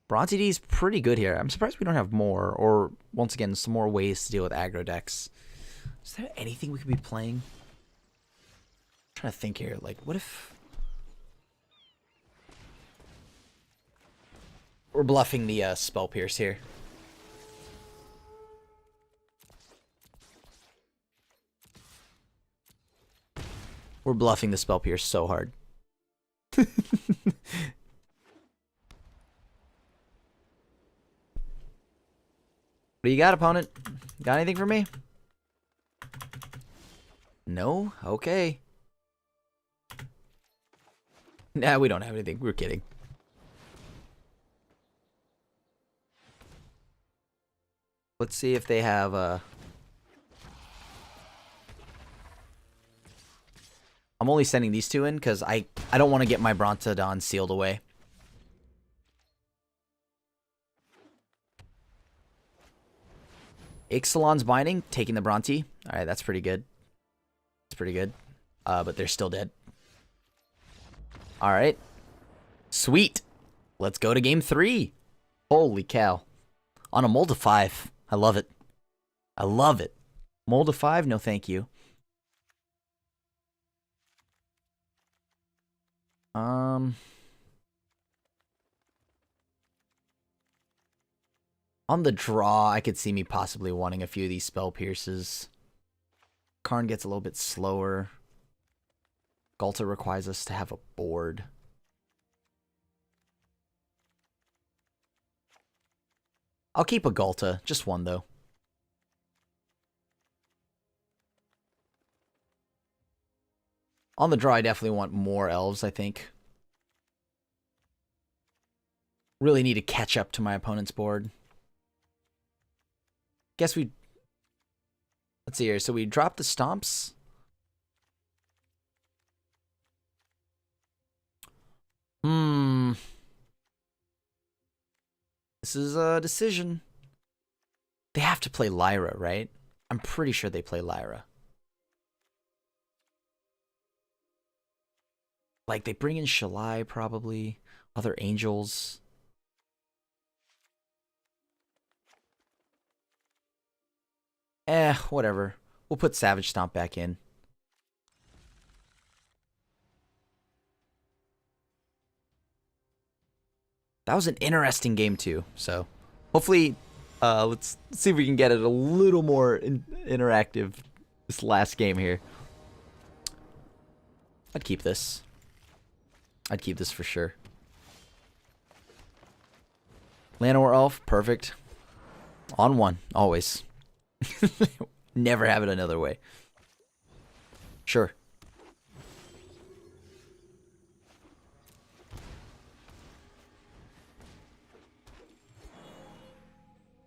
Bronte D's pretty good here. I'm surprised we don't have more, or once again, some more ways to deal with aggro decks. Is there anything we could be playing? I'm trying to think here. Like, what if we're bluffing the Spell Pierce here? We're bluffing the Spell Pierce so hard. What do you got, opponent? Got anything for me? No? Okay. Nah, we don't have anything. We're kidding. Let's see if they have I'm only sending these two in because I don't want to get my Brontodon sealed away. Ixalan's binding, taking the Bronte. Alright, that's pretty good. That's pretty good. But they're still dead. Alright. Sweet. Let's go to game 3. Holy cow. On a mold of 5. I love it. I love it. Mold of 5? No thank you. On the draw, I could see me possibly wanting a few of these Spell Pierces. Karn gets a little bit slower. Galta requires us to have a board. I'll keep a Galta, just one though. On the draw, I definitely want more elves, I think. Really need to catch up to my opponent's board. Guess we... Let's see here. So we drop the stomps. This is a decision. They have to play Lyra, right? I'm pretty sure they play Lyra. Like, they bring in Shalai, probably. Other angels. Whatever. We'll put Savage Stomp back in. That was an interesting game, too. So, hopefully, let's see if we can get it a little more interactive this last game here. I'd keep this. I'd keep this for sure. Llanowar Elf, perfect. On 1, always. Never have it another way. Sure.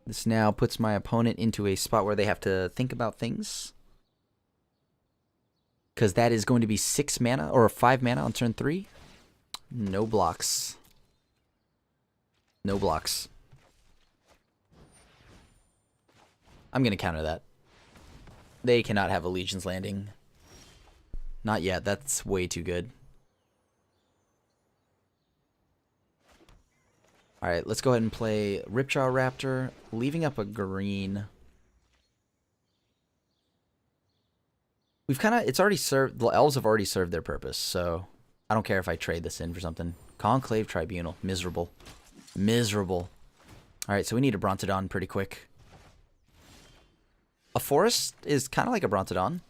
This now puts my opponent into a spot where they have to think about things. Because that is going to be 6 mana, or 5 mana on turn 3. No blocks. No blocks. I'm going to counter that. They cannot have a Legion's Landing. Not yet. That's way too good. Alright, let's go ahead and play Ripjaw Raptor, leaving up a green. We've kind of... It's already served... The elves have already served their purpose, so... I don't care if I trade this in for something. Conclave Tribunal. Miserable. Miserable. Alright, so we need a Brontodon pretty quick. A forest is kind of like a Brontodon.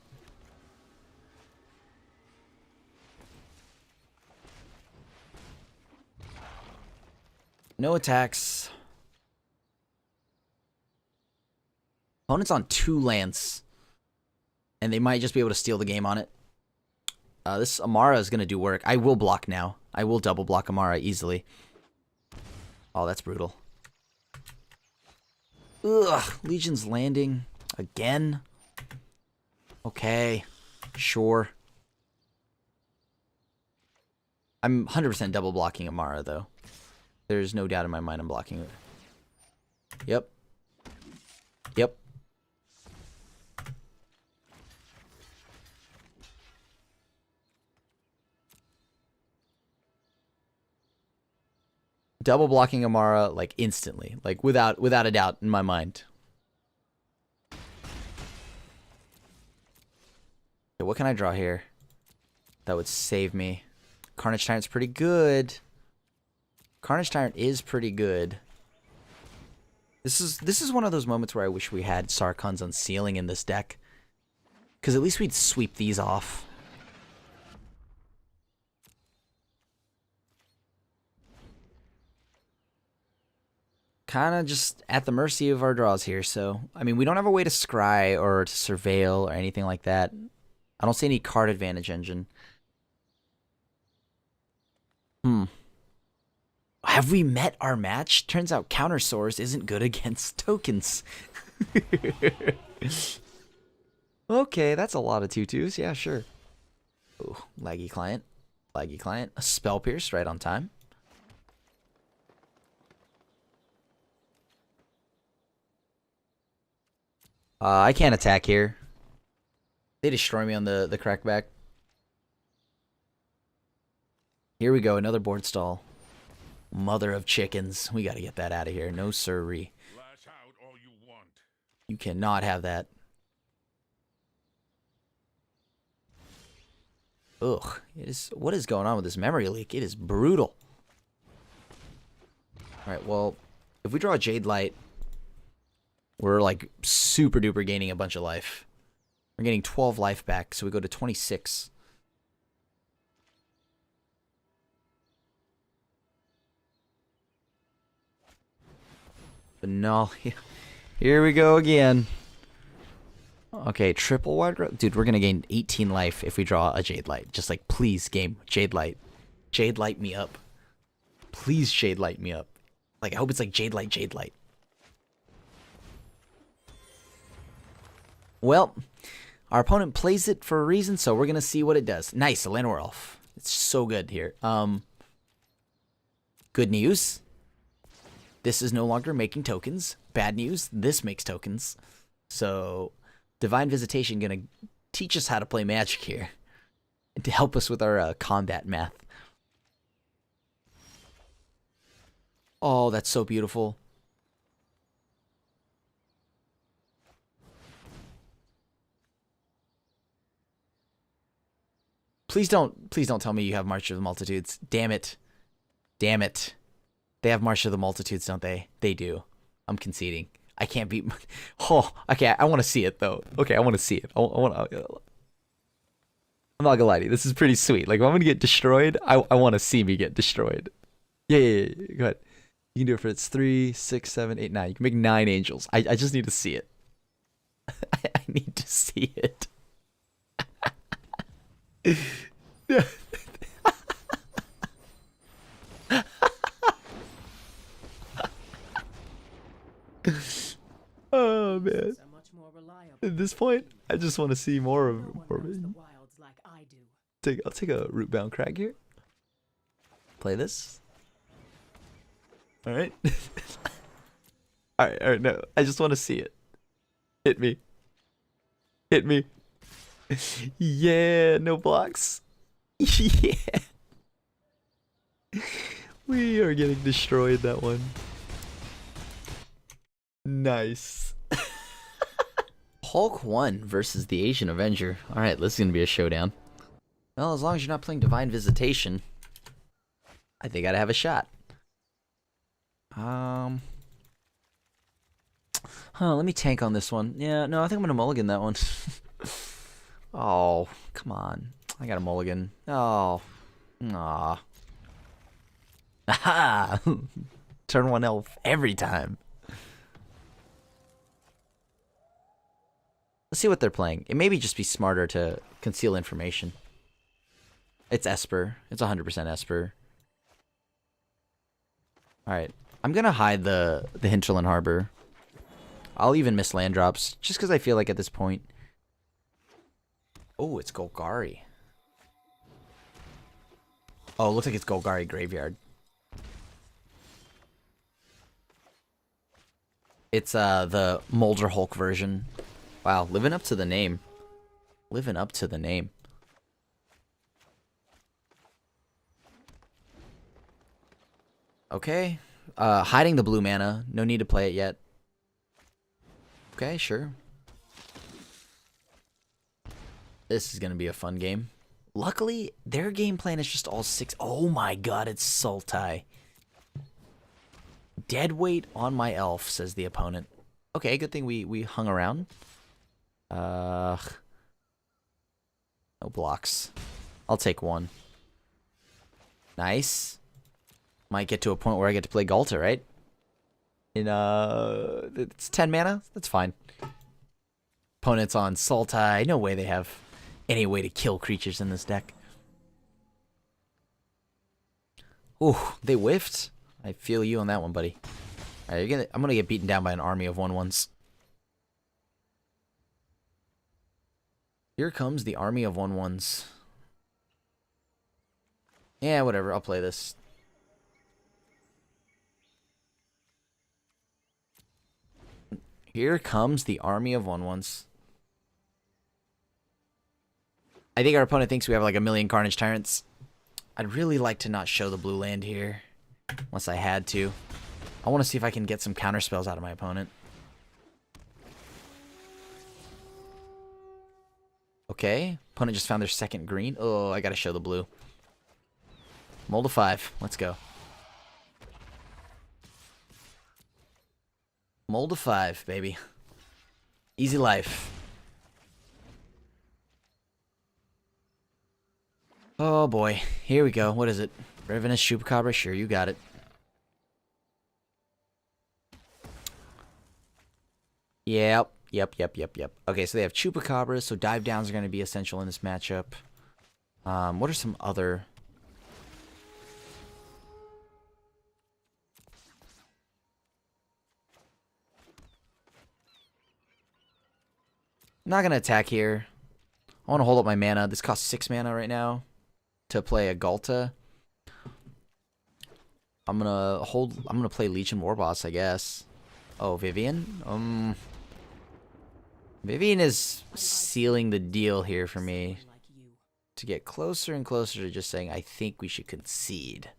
No attacks. Opponent's on 2 lands. And they might just be able to steal the game on it. This Amara is going to do work. I will block now. I will double block Amara easily. Oh, that's brutal. Ugh, Legion's Landing. Again? Okay. Sure. I'm 100% double blocking Amara, though. There's no doubt in my mind I'm blocking it. Yep. Yep. Double blocking Amara like instantly, like without a doubt in my mind. Okay, what can I draw here that would save me? Carnage Tyrant's pretty good. Carnage Tyrant is pretty good. This is one of those moments where I wish we had Sarkhan's Unsealing in this deck, because at least we'd sweep these off. Kind of just at the mercy of our draws here. So, I mean, we don't have a way to scry or to surveil or anything like that. I don't see any card advantage engine. Have we met our match? Turns out Countersource isn't good against tokens. Okay, that's a lot of 2/2s. Yeah, sure. Ooh, laggy client. Laggy client. A Spell Pierce right on time. I can't attack here. They destroy me on the crackback. Here we go, another board stall. Mother of chickens. We gotta get that out of here. No sirree. Lash out all you want. You cannot have that. Ugh. What is going on with this memory leak? It is brutal. Alright, well, if we draw a Jade Light, we're like super duper gaining a bunch of life. We're getting 12 life back, so we go to 26. But no, here we go again. Okay, triple wide. Dude, we're gonna gain 18 life if we draw a Jade Light. Just like, please, game, Jade Light. Jade Light me up. Please, Jade Light me up. Like, I hope it's like Jade Light, Jade Light. Well, our opponent plays it for a reason, so we're gonna see what it does. Nice, a Llanowar Elf. It's so good here. Good news. This is no longer making tokens. Bad news, this makes tokens. So, Divine Visitation gonna teach us how to play Magic here. And to help us with our combat math. Oh, that's so beautiful. Please don't tell me you have March of the Multitudes. Damn it. Damn it. They have March of the Multitudes, don't they? They do. I'm conceding. I can't beat... Oh, okay, I want to see it, though. Okay, I want to see it. I'm not gonna lie to you. This is pretty sweet. Like, if I'm gonna get destroyed, I want to see me get destroyed. Yeah. Go ahead. You can do it for it's 3, 6, 7, 8, 9. You can make 9 angels. I just need to see it. I need to see it. Oh man! At this point, I just want to see more of it. I'll take a Rootbound Crag here. Play this. All right. All right. No, I just want to see it. Hit me. Hit me. Yeah, no blocks. Yeah. We are getting destroyed that one. Nice. Hulk 1 versus the Asian Avenger. Alright, this is going to be a showdown. Well, as long as you're not playing Divine Visitation, I think I'd have a shot. Let me tank on this one. Yeah, no, I think I'm going to mulligan that one. Oh, come on. I got a mulligan. Oh. Aw. Aha! Turn 1 elf every time. Let's see what they're playing. It may just be smarter to conceal information. It's Esper. It's 100% Esper. Alright. I'm going to hide the Hinterland Harbor. I'll even miss land drops, just because I feel like at this point... Oh, it's Golgari. Oh, it looks like it's Golgari Graveyard. It's the Molder Hulk version. Wow, living up to the name. Living up to the name. Okay. Hiding the blue mana. No need to play it yet. Okay, sure. This is going to be a fun game. Luckily, their game plan is just all 6. Oh my god, it's Sultai. Dead weight on my elf, says the opponent. Okay, good thing we hung around. No blocks. I'll take one. Nice. Might get to a point where I get to play Galta, right? It's 10 mana. That's fine. Opponent's on Sultai. No way they have any way to kill creatures in this deck. Ooh, they whiffed. I feel you on that one, buddy. All right, I'm gonna get beaten down by an army of 1/1s. Here comes the army of 1/1s. Yeah, whatever. I'll play this. Here comes the army of 1/1s. I think our opponent thinks we have like a million Carnage Tyrants. I'd really like to not show the blue land here. Unless I had to. I want to see if I can get some counter spells out of my opponent. Okay. Opponent just found their second green. Oh, I gotta show the blue. Mold of 5. Let's go. Mold of 5, baby. Easy life. Oh boy. Here we go. What is it? Ravenous Chupacabra? Sure, you got it. Yep. Okay, so they have Chupacabras, so dive downs are going to be essential in this matchup. What are some other... I'm not going to attack here. I want to hold up my mana. This costs 6 mana right now to play a Galta. I'm gonna play Legion Warboss, I guess. Oh, Vivian? Vivian is sealing the deal here for me to get closer and closer to just saying I think we should concede.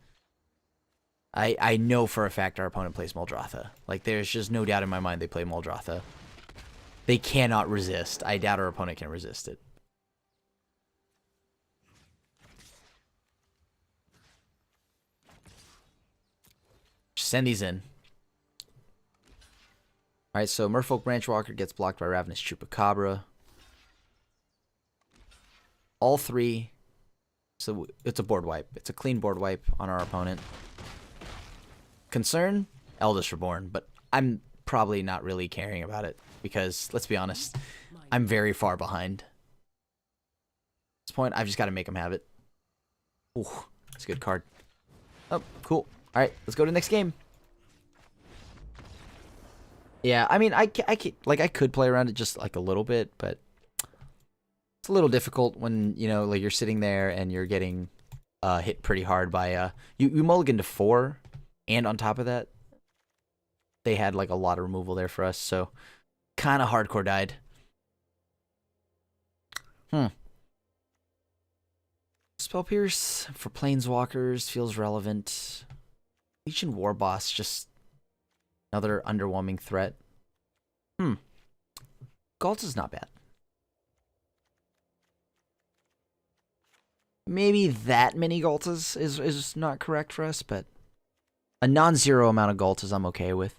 I know for a fact our opponent plays Muldrotha. Like, there's just no doubt in my mind they play Muldrotha. They cannot resist. I doubt our opponent can resist it. Send these in. Alright, so Merfolk Branchwalker gets blocked by Ravenous Chupacabra. All 3. So it's a board wipe. It's a clean board wipe on our opponent. Concern? Eldest Reborn. But I'm probably not really caring about it. Because, let's be honest, I'm very far behind. At this point, I've just got to make him have it. Ooh, that's a good card. Oh, cool. Alright, let's go to the next game. Yeah, I mean, I could play around it just like a little bit, but it's a little difficult when, you know, like you're sitting there and you're getting hit pretty hard by you mulligan to 4, and on top of that, they had like a lot of removal there for us, so kind of hardcore died. Spell Pierce for Planeswalkers feels relevant. Legion Warboss, just another underwhelming threat. Galta's not bad. Maybe that many Galtas is not correct for us, but a non-zero amount of Galtas I'm okay with.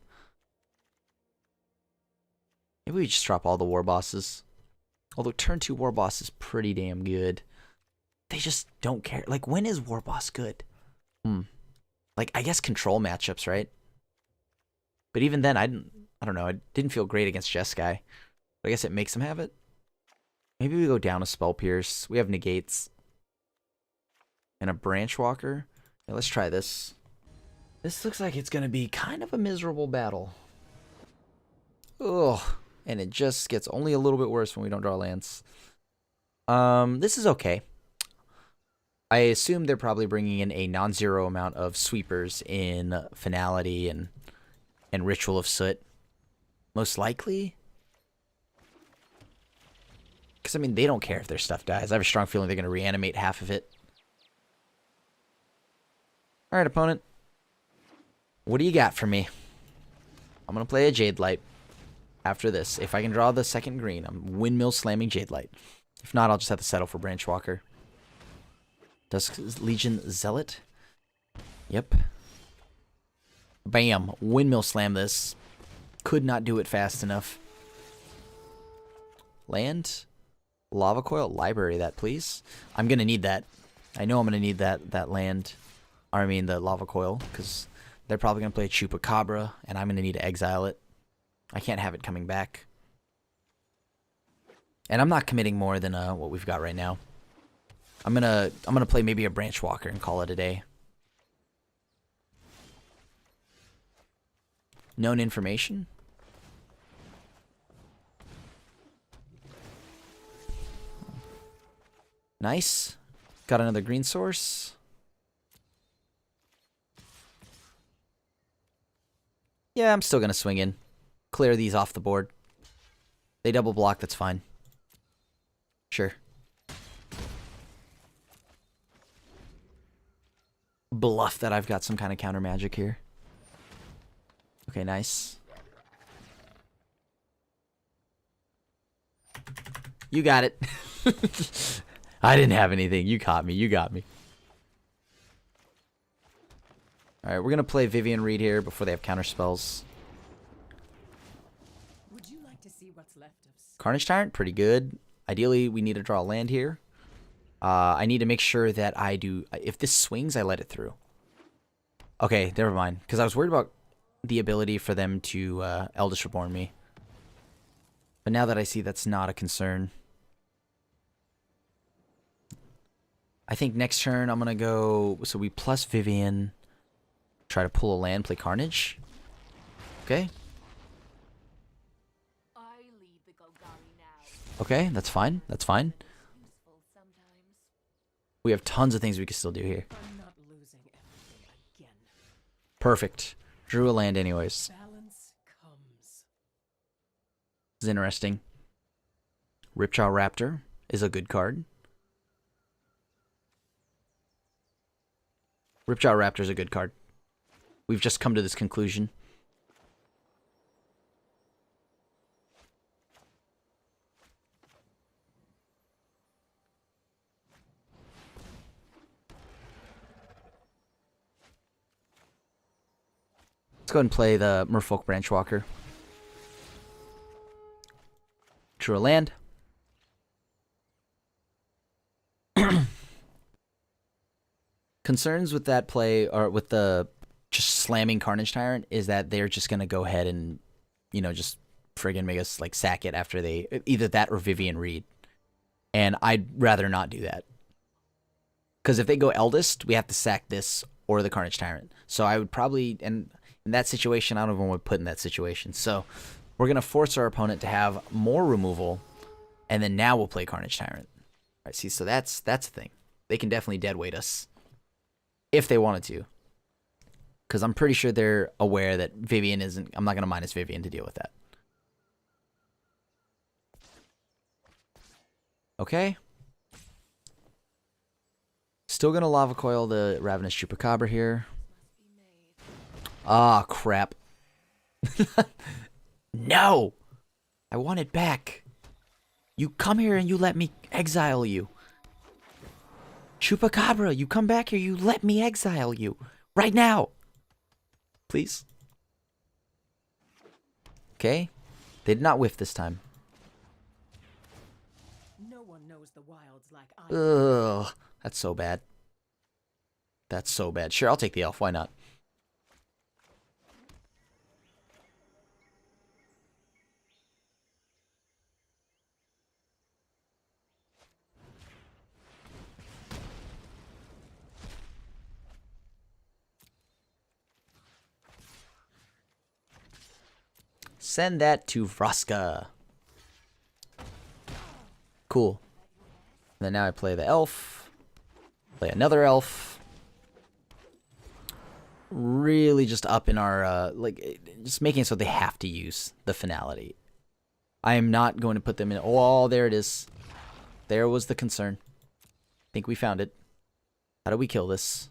Maybe we just drop all the war bosses. Although turn 2 war boss is pretty damn good. They just don't care. Like, when is war boss good? Like, I guess control matchups, right? But even then, I don't know. It didn't feel great against Jeskai. But I guess it makes him have it. Maybe we go down a Spell Pierce. We have negates. And a Branchwalker. Yeah, let's try this. This looks like it's going to be kind of a miserable battle. Ugh. And it just gets only a little bit worse when we don't draw lands. This is okay. I assume they're probably bringing in a non-zero amount of sweepers in Finality and Ritual of Soot. Most likely. Because, I mean, they don't care if their stuff dies. I have a strong feeling they're going to reanimate half of it. Alright, opponent. What do you got for me? I'm going to play a Jade Light after this. If I can draw the second green, I'm windmill slamming Jade Light. If not, I'll just have to settle for Branch Walker. Dusk Legion Zealot. Yep. Bam. Windmill slam this. Could not do it fast enough. Land. Lava Coil. Library that, please. I'm going to need that. I know I'm going to need that land. Or I mean the Lava Coil. Because they're probably going to play Chupacabra. And I'm going to need to exile it. I can't have it coming back. And I'm not committing more than what we've got right now. I'm gonna play maybe a Branch Walker and call it a day. Known information. Nice. Got another green source. Yeah, I'm still gonna swing in. Clear these off the board. They double block, that's fine. Sure. Bluff that I've got some kind of counter magic here. Okay, nice. You got it. I didn't have anything. You caught me. You got me. Alright, we're going to play Vivian Reed here before they have counter spells. Would you like to see what's left of Carnage Tyrant, pretty good. Ideally, we need to draw a land here. I need to make sure that I do... If this swings, I let it through. Okay, never mind. Because I was worried about the ability for them to Eldest Reborn me. But now that I see that's not a concern. I think next turn I'm going to go... So we plus Vivian. Try to pull a land, play Carnage. Okay. I lead the Golgari now. Okay, that's fine. That's fine. Useful sometimes. We have tons of things we can still do here. I'm not losing everything again. Perfect. Drew a land anyways. Balance comes. This is interesting. Ripjaw Raptor is a good card. Ripjaw Raptor is a good card. We've just come to this conclusion. Let's go ahead and play the Merfolk Branch Walker. Drew a land. Concerns with that play, or with the just slamming Carnage Tyrant, is that they're just going to go ahead and, you know, just friggin' make us, like, sack it after they... Either that or Vivian Reed. And I'd rather not do that. Because if they go Eldest, we have to sack this or the Carnage Tyrant. So I would probably... And in that situation, I don't even want to put in that situation. So we're going to force our opponent to have more removal, and then now we'll play Carnage Tyrant. All right, see, so that's the thing. They can definitely deadweight us. If they wanted to. Because I'm pretty sure they're aware that Vivian isn't... I'm not going to minus Vivian to deal with that. Okay. Still going to Lava Coil the Ravenous Chupacabra here. Ah, crap. No! I want it back. You come here and you let me exile you. Chupacabra, you come back here, you let me exile you. Right now. Please. Okay. They did not whiff this time. No one knows the wilds like I do. Ugh. That's so bad. That's so bad. Sure, I'll take the elf. Why not? Send that to Vraska. Cool. And then now I play the elf. Play another elf. Really just up in our, just making it so they have to use the finality. I am not going to put them in. Oh, there it is. There was the concern. I think we found it. How do we kill this?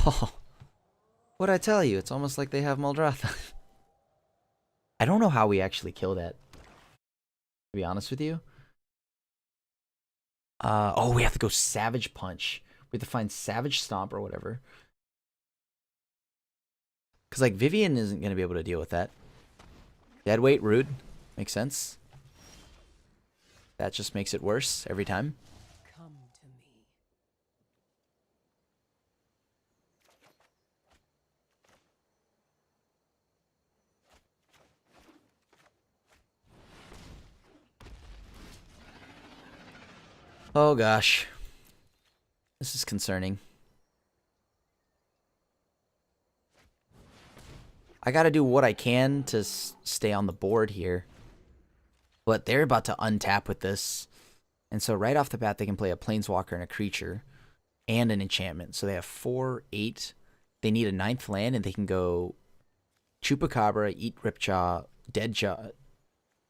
Oh. What'd I tell you? It's almost like they have Muldrotha. I don't know how we actually kill that, to be honest with you. Oh, we have to go Savage Punch. We have to find Savage Stomp or whatever. Because, like, Vivian isn't going to be able to deal with that. Dead weight, rude. Makes sense. That just makes it worse every time. Come to me. Oh, gosh. This is concerning. I gotta do what I can to stay on the board here. But they're about to untap with this. And so right off the bat, they can play a Planeswalker and a creature. And an enchantment. So they have 4, 8. They need a 9th land, and they can go Chupacabra, Eat Ripjaw,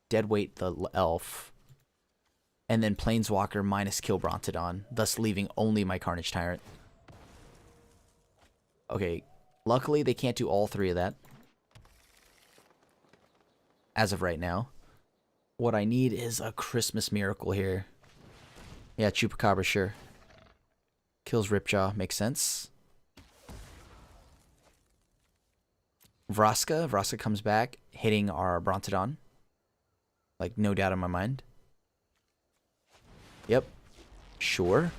Deadweight the Elf. And then Planeswalker minus kill Brontodon, thus leaving only my Carnage Tyrant. Okay, luckily they can't do all 3 of that. As of right now. What I need is a Christmas Miracle here. Yeah, Chupacabra, sure. Kills Ripjaw, makes sense. Vraska comes back, hitting our Brontodon. Like, no doubt in my mind. Yep. Sure.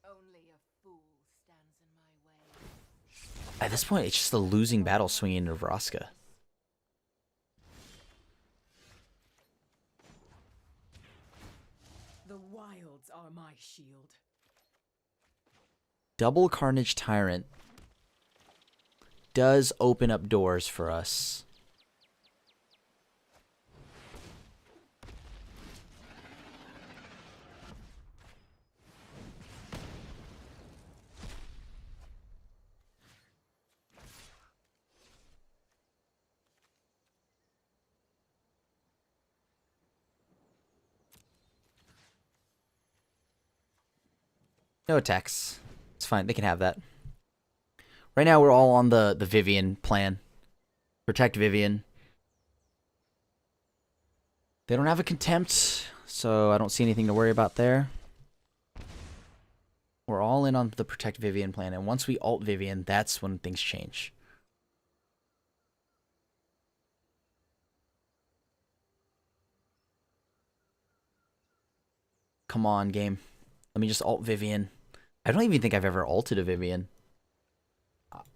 Only a fool stands in my way. At this point, it's just a losing battle swinging into Vraska. The wilds are my shield. Double Carnage Tyrant does open up doors for us. No attacks. It's fine. They can have that. Right now, we're all on the Vivian plan. Protect Vivian. They don't have a Contempt, so I don't see anything to worry about there. We're all in on the Protect Vivian plan, and once we ult Vivian, that's when things change. Come on, game. Let me just ult Vivian. I don't even think I've ever ulted a Vivian.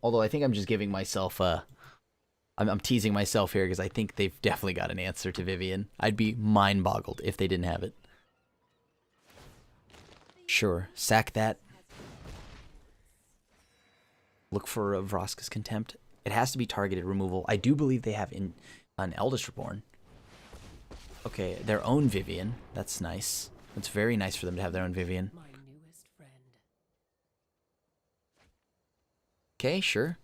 Although I think I'm just giving myself a... I'm teasing myself here because I think they've definitely got an answer to Vivian. I'd be mind-boggled if they didn't have it. Sure, sack that. Look for a Vraska's Contempt. It has to be targeted removal. I do believe they have an Eldest Reborn. Okay, their own Vivian. That's nice. It's very nice for them to have their own Vivian. My newest friend. Okay, sure.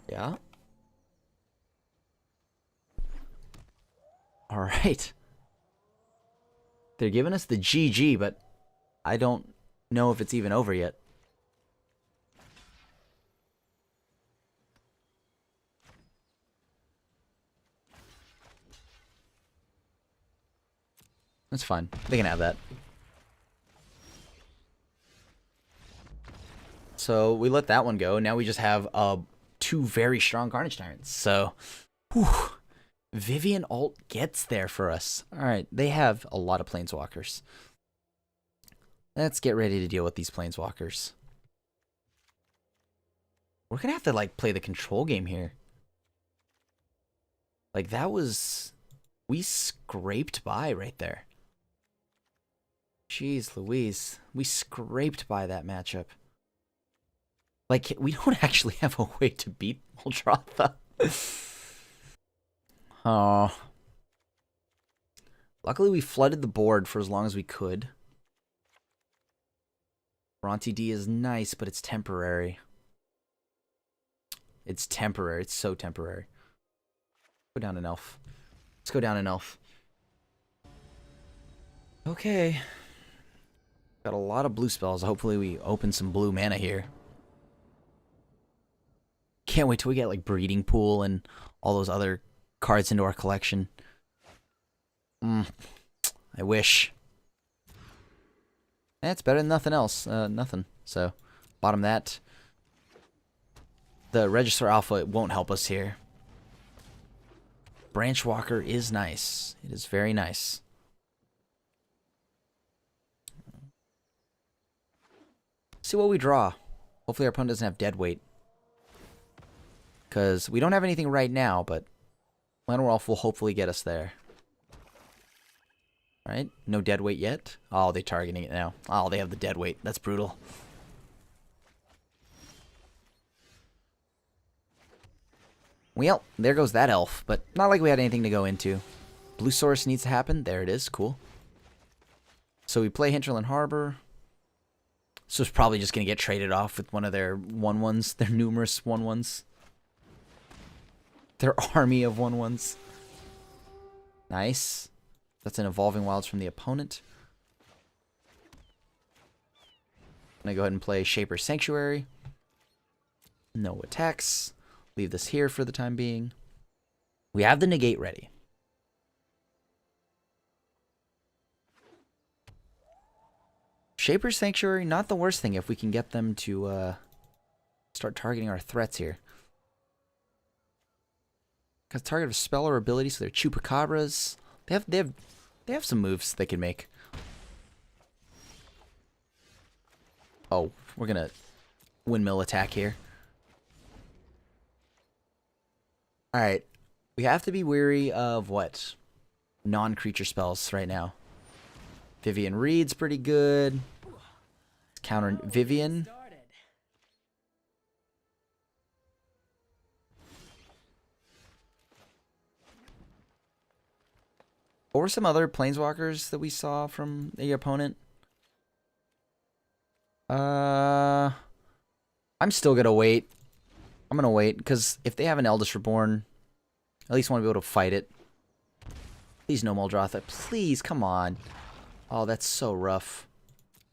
Yeah. All right. They're giving us the GG, but I don't know if it's even over yet. That's fine. They can have that. So we let that one go. Now we just have 2 very strong Carnage Tyrants. So, whew, Vivian ult gets there for us. All right, they have a lot of Planeswalkers. Let's get ready to deal with these Planeswalkers. We're gonna have to like play the control game here. Like that was, we scraped by right there. Jeez Louise, we scraped by that matchup. Like, we don't actually have a way to beat Muldrotha. Oh. Luckily, we flooded the board for as long as we could. Bronte D is nice, but it's temporary. It's temporary. It's so temporary. Go down an elf. Let's go down an elf. Okay. Got a lot of blue spells. Hopefully we open some blue mana here. Can't wait till we get like Breeding Pool and all those other cards into our collection. I wish. It's better than nothing else. Nothing. So, bottom that. The Register Alpha, it won't help us here. Branch Walker is nice. It is very nice. See what we draw. Hopefully our opponent doesn't have dead weight. Because we don't have anything right now, but Land Wolf will hopefully get us there. Alright, no dead weight yet. Oh, they're targeting it now. Oh, they have the dead weight. That's brutal. Well, there goes that elf, but not like we had anything to go into. Blue Source needs to happen. There it is. Cool. So we play Hinterland Harbor. So it's probably just going to get traded off with one of their 1/1s. Their numerous 1/1s. Their army of 1/1s. Nice. That's an Evolving Wilds from the opponent. I'm going to go ahead and play Shaper Sanctuary. No attacks. Leave this here for the time being. We have the negate ready. Shaper Sanctuary, not the worst thing if we can get them to start targeting our threats here. Got target of spell or ability, so they're Chupacabras. They have some moves they can make. Oh, we're gonna windmill attack here. Alright. We have to be wary of what? Non-creature spells right now. Vivian Reed's pretty good. Counter Vivian. What were some other planeswalkers that we saw from the opponent? I'm still gonna wait. I'm gonna wait, because if they have an Eldest Reborn, at least want to be able to fight it. Please no Muldrotha. Please, come on. Oh, that's so rough.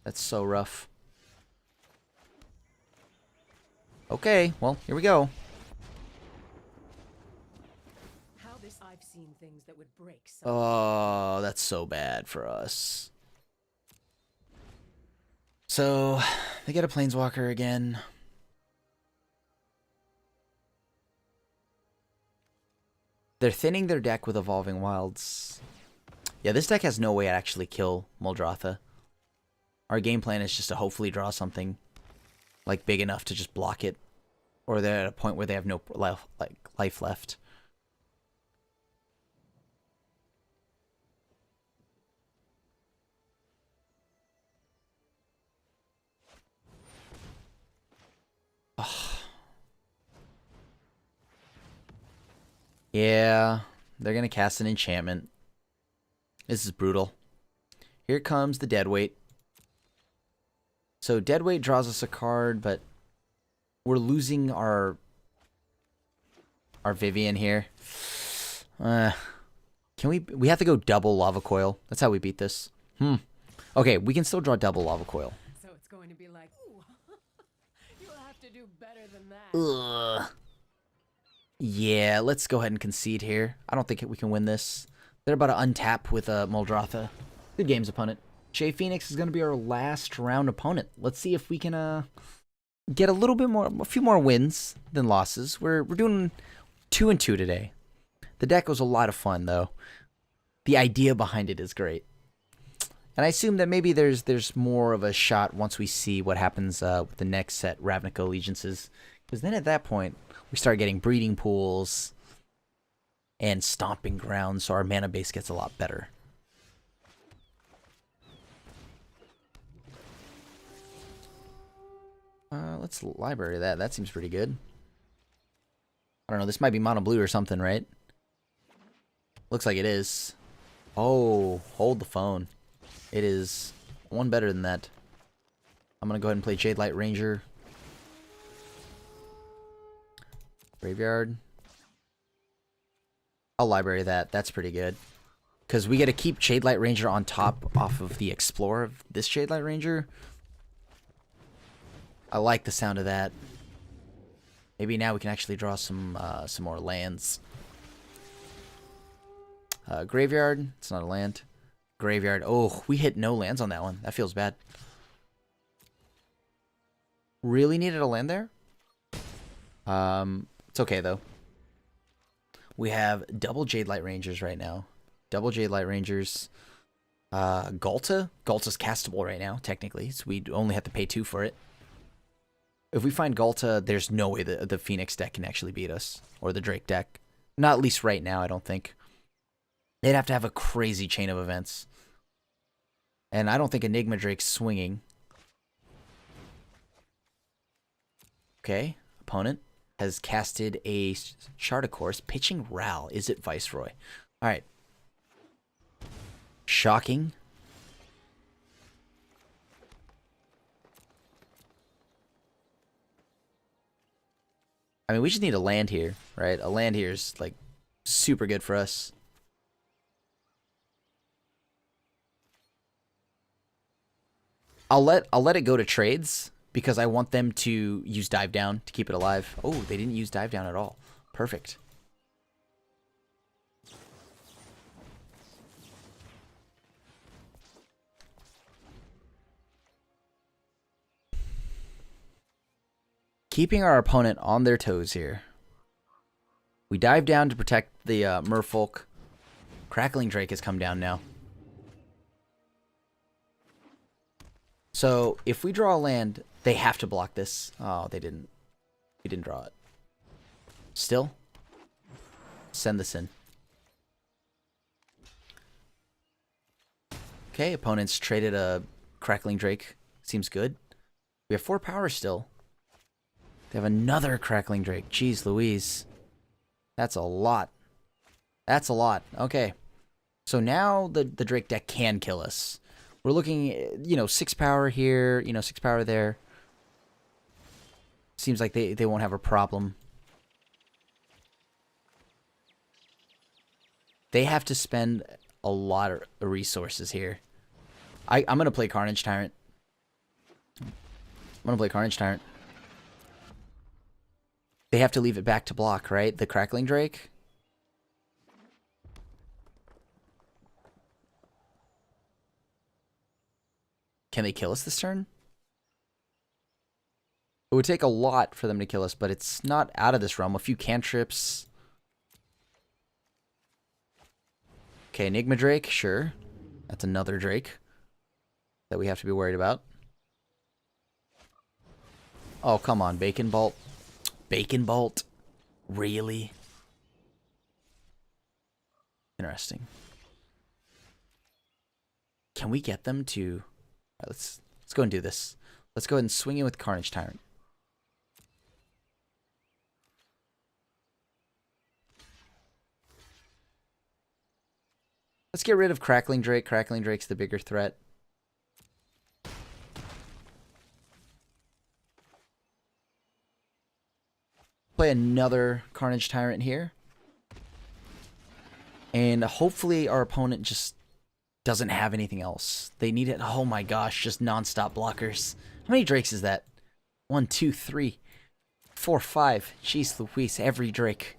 That's so rough. Okay, well, here we go. I've seen things that would break some. Oh, that's so bad for us. So, they get a Planeswalker again. They're thinning their deck with Evolving Wilds. Yeah, this deck has no way to actually kill Muldrotha. Our game plan is just to hopefully draw something like big enough to just block it. Or they're at a point where they have no life left. Yeah, they're going to cast an enchantment. This is brutal. Here comes the Deadweight. So Deadweight draws us a card, but we're losing our Vivian here. Can we have to go double Lava Coil. That's how we beat this. Okay, we can still draw double Lava Coil. So it's going to be like, ooh, you'll have to do better than that. Ugh. Yeah, let's go ahead and concede here. I don't think we can win this. They're about to untap with Muldrotha. Good games, opponent. Jay Phoenix is going to be our last round opponent. Let's see if we can get a few more wins than losses. We're doing 2-2 today. The deck was a lot of fun, though. The idea behind it is great. And I assume that maybe there's more of a shot once we see what happens with the next set Ravnica Allegiances. Because then at that point, we start getting breeding pools and stomping grounds, so our mana base gets a lot better. Let's library that. That seems pretty good. I don't know. This might be mono blue or something, right? Looks like it is. Oh, hold the phone. It is one better than that. I'm going to go ahead and play Jade Light Ranger. Graveyard. I'll library that. That's pretty good. Because we get to keep Jade Light Ranger on top off of the Explorer of this Jade Light Ranger. I like the sound of that. Maybe now we can actually draw some more lands. Graveyard. It's not a land. Graveyard. Oh, we hit no lands on that one. That feels bad. Really needed a land there? It's okay, though. We have double Jade Light Rangers right now. Double Jade Light Rangers. Galta. Galta's castable right now, technically. So we only have to pay 2 for it. If we find Galta, there's no way the Phoenix deck can actually beat us. Or the Drake deck. Not at least right now, I don't think. They'd have to have a crazy chain of events. And I don't think Enigma Drake's swinging. Okay. Opponent has casted a Shard of Course. Pitching Ral. Is it Viceroy? Alright. Shocking. I mean, we just need a land here, right? A land here is, like, super good for us. I'll let it go to trades because I want them to use Dive Down to keep it alive. Oh, they didn't use Dive Down at all. Perfect. Keeping our opponent on their toes here. We dive down to protect the Merfolk. Crackling Drake has come down now. So, if we draw a land, they have to block this. Oh, they didn't. We didn't draw it. Still. Send this in. Okay, opponents traded a Crackling Drake. Seems good. We have 4 power still. They have another Crackling Drake. Jeez Louise. That's a lot. That's a lot. Okay. So now the Drake deck can kill us. We're looking, 6 power here, 6 power there. Seems like they won't have a problem. They have to spend a lot of resources here. I'm going to play Carnage Tyrant. They have to leave it back to block, right? The Crackling Drake. Can they kill us this turn? It would take a lot for them to kill us, but it's not out of this realm. A few cantrips. Okay, Enigma Drake, sure. That's another Drake that we have to be worried about. Oh, come on, Bacon Bolt. Bacon Bolt? Really? Interesting. Can we get them to... Right, let's go and do this. Let's go ahead and swing in with Carnage Tyrant. Let's get rid of Crackling Drake. Crackling Drake's the bigger threat. Play another Carnage Tyrant here. And hopefully our opponent just doesn't have anything else. They need it. Oh my gosh, just non-stop blockers. How many Drakes is that? 1, 2, 3, 4, 5. Jeez Louise, every Drake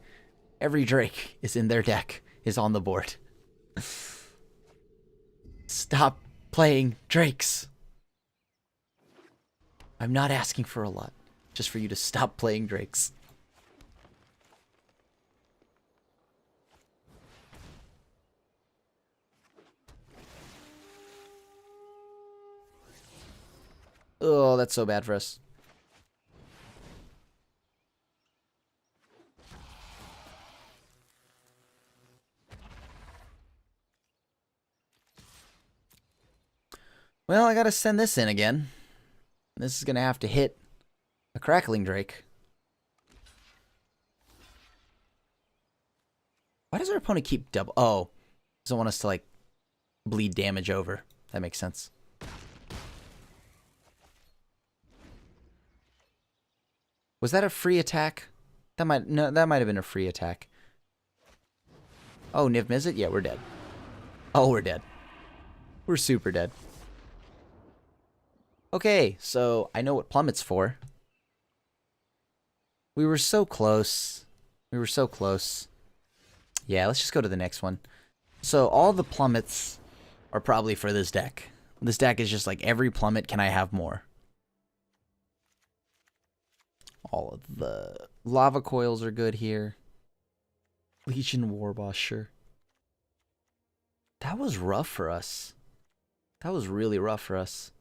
is in their deck, is on the board. Stop playing Drakes. I'm not asking for a lot. Just for you to stop playing Drakes. Oh, that's so bad for us. Well, I gotta send this in again. This is gonna have to hit a Crackling Drake. Why does our opponent keep double... Oh, doesn't want us to, like, bleed damage over. That makes sense. Was that a free attack? That might have been a free attack. Oh, Niv Mizzet? Yeah, we're dead. Oh, we're dead. We're super dead. Okay, so I know what plummet's for. We were so close. We were so close. Yeah, let's just go to the next one. So all the plummets are probably for this deck. This deck is just like every plummet, can I have more? All of the lava coils are good here. Legion Warboss, sure. That was rough for us. That was really rough for us.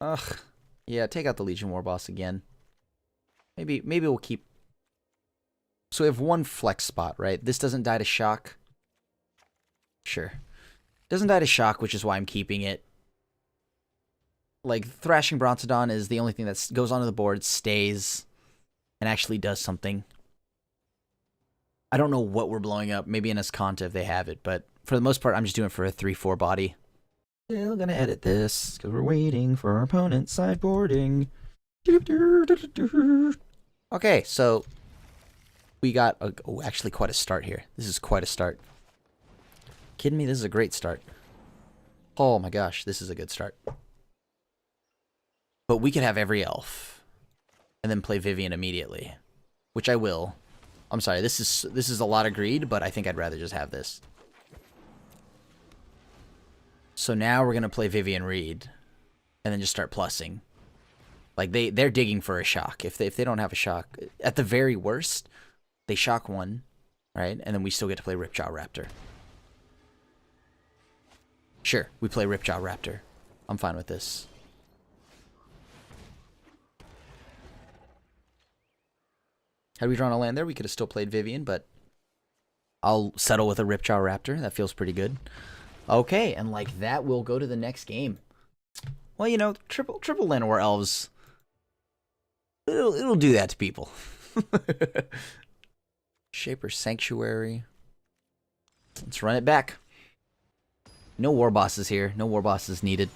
Ugh. Yeah, take out the Legion Warboss again. Maybe we'll keep... So we have one flex spot, right? This doesn't die to shock. Sure. Doesn't die to shock, which is why I'm keeping it. Like, Thrashing Brontodon is the only thing that goes onto the board, stays, and actually does something. I don't know what we're blowing up. Maybe in Escanta if they have it, but for the most part, I'm just doing it for a 3-4 body. Still gonna edit this, because we're waiting for our opponent's sideboarding. Okay, so we got actually quite a start here. This is quite a start. Kidding me? This is a great start. Oh my gosh, this is a good start. But we could have every elf and then play Vivian immediately, which I will. I'm sorry, this is a lot of greed, but I think I'd rather just have this. So now we're gonna play Vivian Reed, and then just start plussing. Like they're digging for a shock. If they don't have a shock, at the very worst, they shock one, right? And then we still get to play Ripjaw Raptor. Sure, we play Ripjaw Raptor. I'm fine with this. Had we drawn a land there, we could have still played Vivian, but I'll settle with a Ripjaw Raptor. That feels pretty good. Okay, and like that, we'll go to the next game. Well, you know, triple Llanowar Elves, it'll do that to people. Shaper Sanctuary. Let's run it back. No war bosses here. No war bosses needed.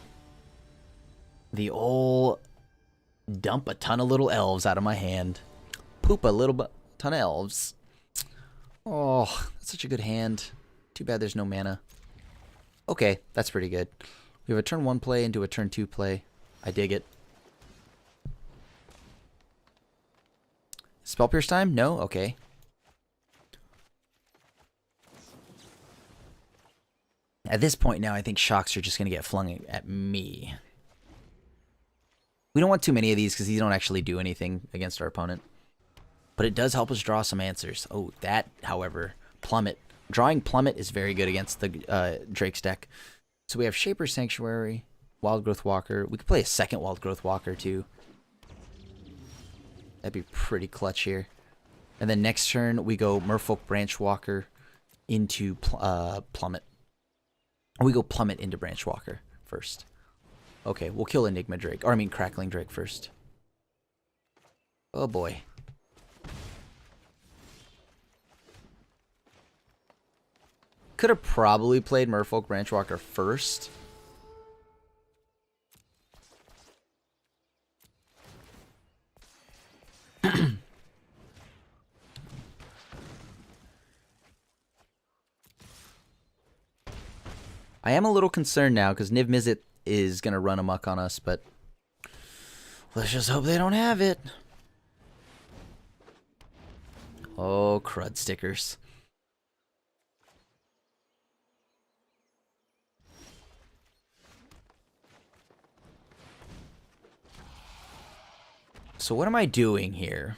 The old dump a ton of little elves out of my hand. Poop a little ton of elves. Oh, that's such a good hand. Too bad there's no mana. Okay, that's pretty good. We have a turn 1 play into a turn 2 play. I dig it. Spell Pierce time? No? Okay. At this point now, I think shocks are just going to get flung at me. We don't want too many of these because these don't actually do anything against our opponent. But it does help us draw some answers. Oh, that, however, Plummet. Drawing Plummet is very good against the Drake's deck. So we have Shaper Sanctuary, Wild Growth Walker. We could play a second Wild Growth Walker, too. That'd be pretty clutch here. And then next turn, we go Merfolk Branch Walker into Plummet. We go Plummet into Branch Walker first. Okay, we'll kill Enigma Drake. Or, I mean, Crackling Drake first. Oh, boy. Could have probably played Merfolk Branchwalker first. I am a little concerned now because Niv Mizzet is going to run amok on us, but let's just hope they don't have it. Oh, crud stickers. So what am I doing here?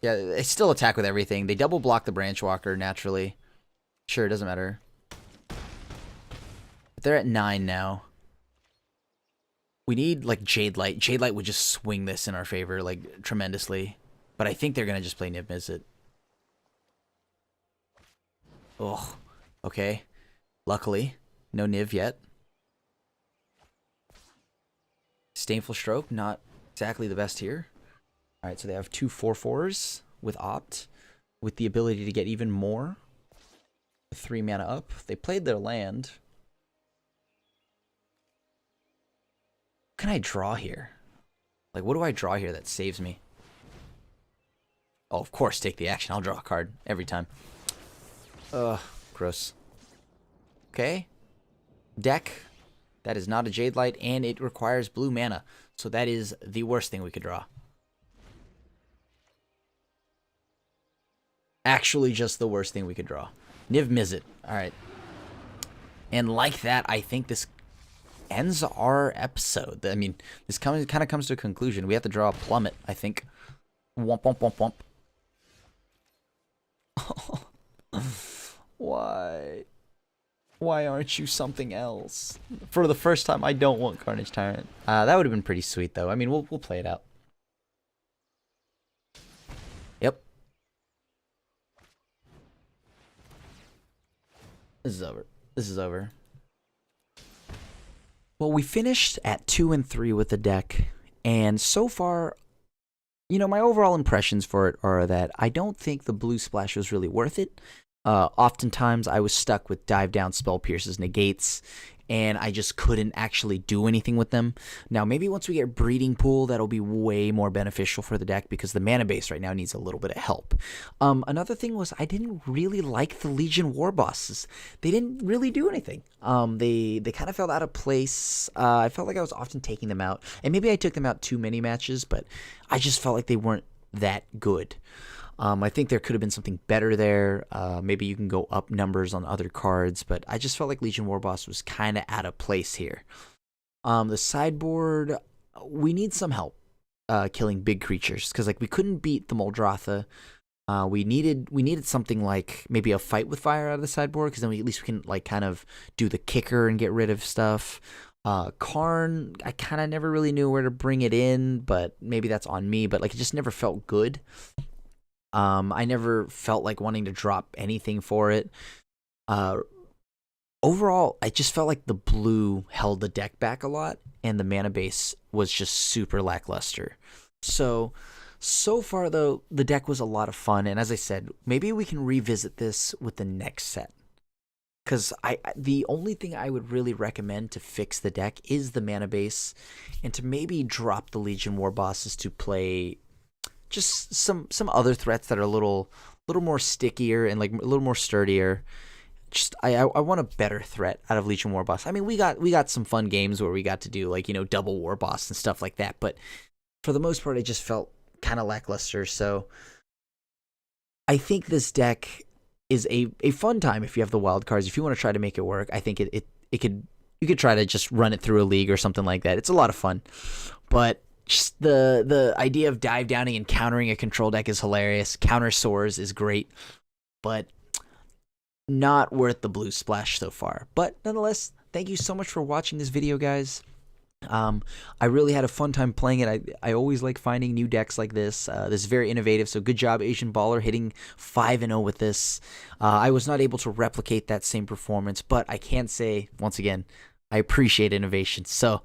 Yeah, they still attack with everything. They double block the Branch Walker naturally. Sure, it doesn't matter. But they're at 9 now. We need, like, Jade Light. Jade Light would just swing this in our favor, like, tremendously. But I think they're going to just play Niv Mizzet. Oh, okay. Luckily, no Niv yet. Stainful Stroke, not exactly the best here. Alright, so they have 2 4/4s with Opt, with the ability to get even more. 3 mana up. They played their land. What can I draw here? Like, what do I draw here that saves me? Oh, of course, take the action. I'll draw a card every time. Ugh, gross. Okay. Deck. That is not a Jade Light, and it requires blue mana. So that is the worst thing we could draw. Actually, just the worst thing we could draw. Niv Mizzet. Alright. And like that, I think this ends our episode. I mean, this kind of comes to a conclusion. We have to draw a Plummet, I think. Womp, womp, womp, womp. Why? Why aren't you something else? For the first time, I don't want Carnage Tyrant. That would have been pretty sweet, though. I mean, we'll play it out. Yep. This is over. This is over. Well, we finished at 2 and 3 with the deck, and so far, you know, my overall impressions for it are that I don't think the blue splash was really worth it. Oftentimes, I was stuck with dive down, spell pierces, negates, and I just couldn't actually do anything with them. Now, maybe once we get Breeding Pool, that'll be way more beneficial for the deck because the mana base right now needs a little bit of help. Another thing was I didn't really like the Legion War bosses. They didn't really do anything. They kind of felt out of place. I felt like I was often taking them out, and maybe I took them out too many matches, but I just felt like they weren't that good. I think there could have been something better there. Maybe you can go up numbers on other cards, but I just felt like Legion Warboss was kind of out of place here. The sideboard, we need some help killing big creatures because like we couldn't beat the Muldrotha. We needed something like maybe a Fight with Fire out of the sideboard because then at least we can like kind of do the kicker and get rid of stuff. Karn, I kind of never really knew where to bring it in, but maybe that's on me. But like it just never felt good. I never felt like wanting to drop anything for it. Overall, I just felt like the blue held the deck back a lot, and the mana base was just super lackluster. So far, though, the deck was a lot of fun, and as I said, maybe we can revisit this with the next set. Because the only thing I would really recommend to fix the deck is the mana base, and to maybe drop the Legion War bosses to play just some other threats that are a little more stickier and like a little more sturdier. Just I want a better threat out of Legion War Boss. I mean, we got some fun games where we got to do like, you know, double War Boss and stuff like that, but for the most part, it just felt kind of lackluster. So I think this deck is a fun time if you have the wild cards. If you want to try to make it work, I think you could try to just run it through a league or something like that. It's a lot of fun, but just the idea of dive downing and countering a control deck is hilarious. Counter Soars is great, but not worth the blue splash so far. But nonetheless, thank you so much for watching this video, guys. I really had a fun time playing it. I always like finding new decks like this. This is very innovative, so good job, AsianBaller, hitting 5-0 with this. I was not able to replicate that same performance, but I can say, once again, I appreciate innovation. So,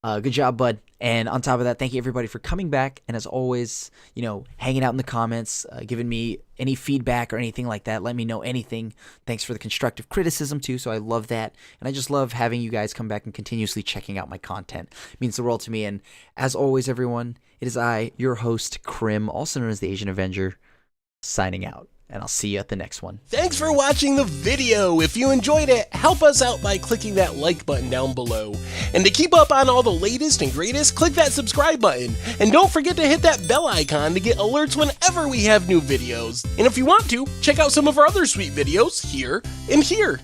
good job, bud. And on top of that, thank you everybody for coming back. And as always, you know, hanging out in the comments, giving me any feedback or anything like that. Let me know anything. Thanks for the constructive criticism too. So I love that. And I just love having you guys come back and continuously checking out my content. It means the world to me. And as always, everyone, it is I, your host, Krim, also known as the Asian Avenger, signing out. And I'll see you at the next one. Thanks for watching the video. If you enjoyed it, help us out by clicking that like button down below. And to keep up on all the latest and greatest, click that subscribe button. And don't forget to hit that bell icon to get alerts whenever we have new videos. And if you want to, check out some of our other sweet videos here and here.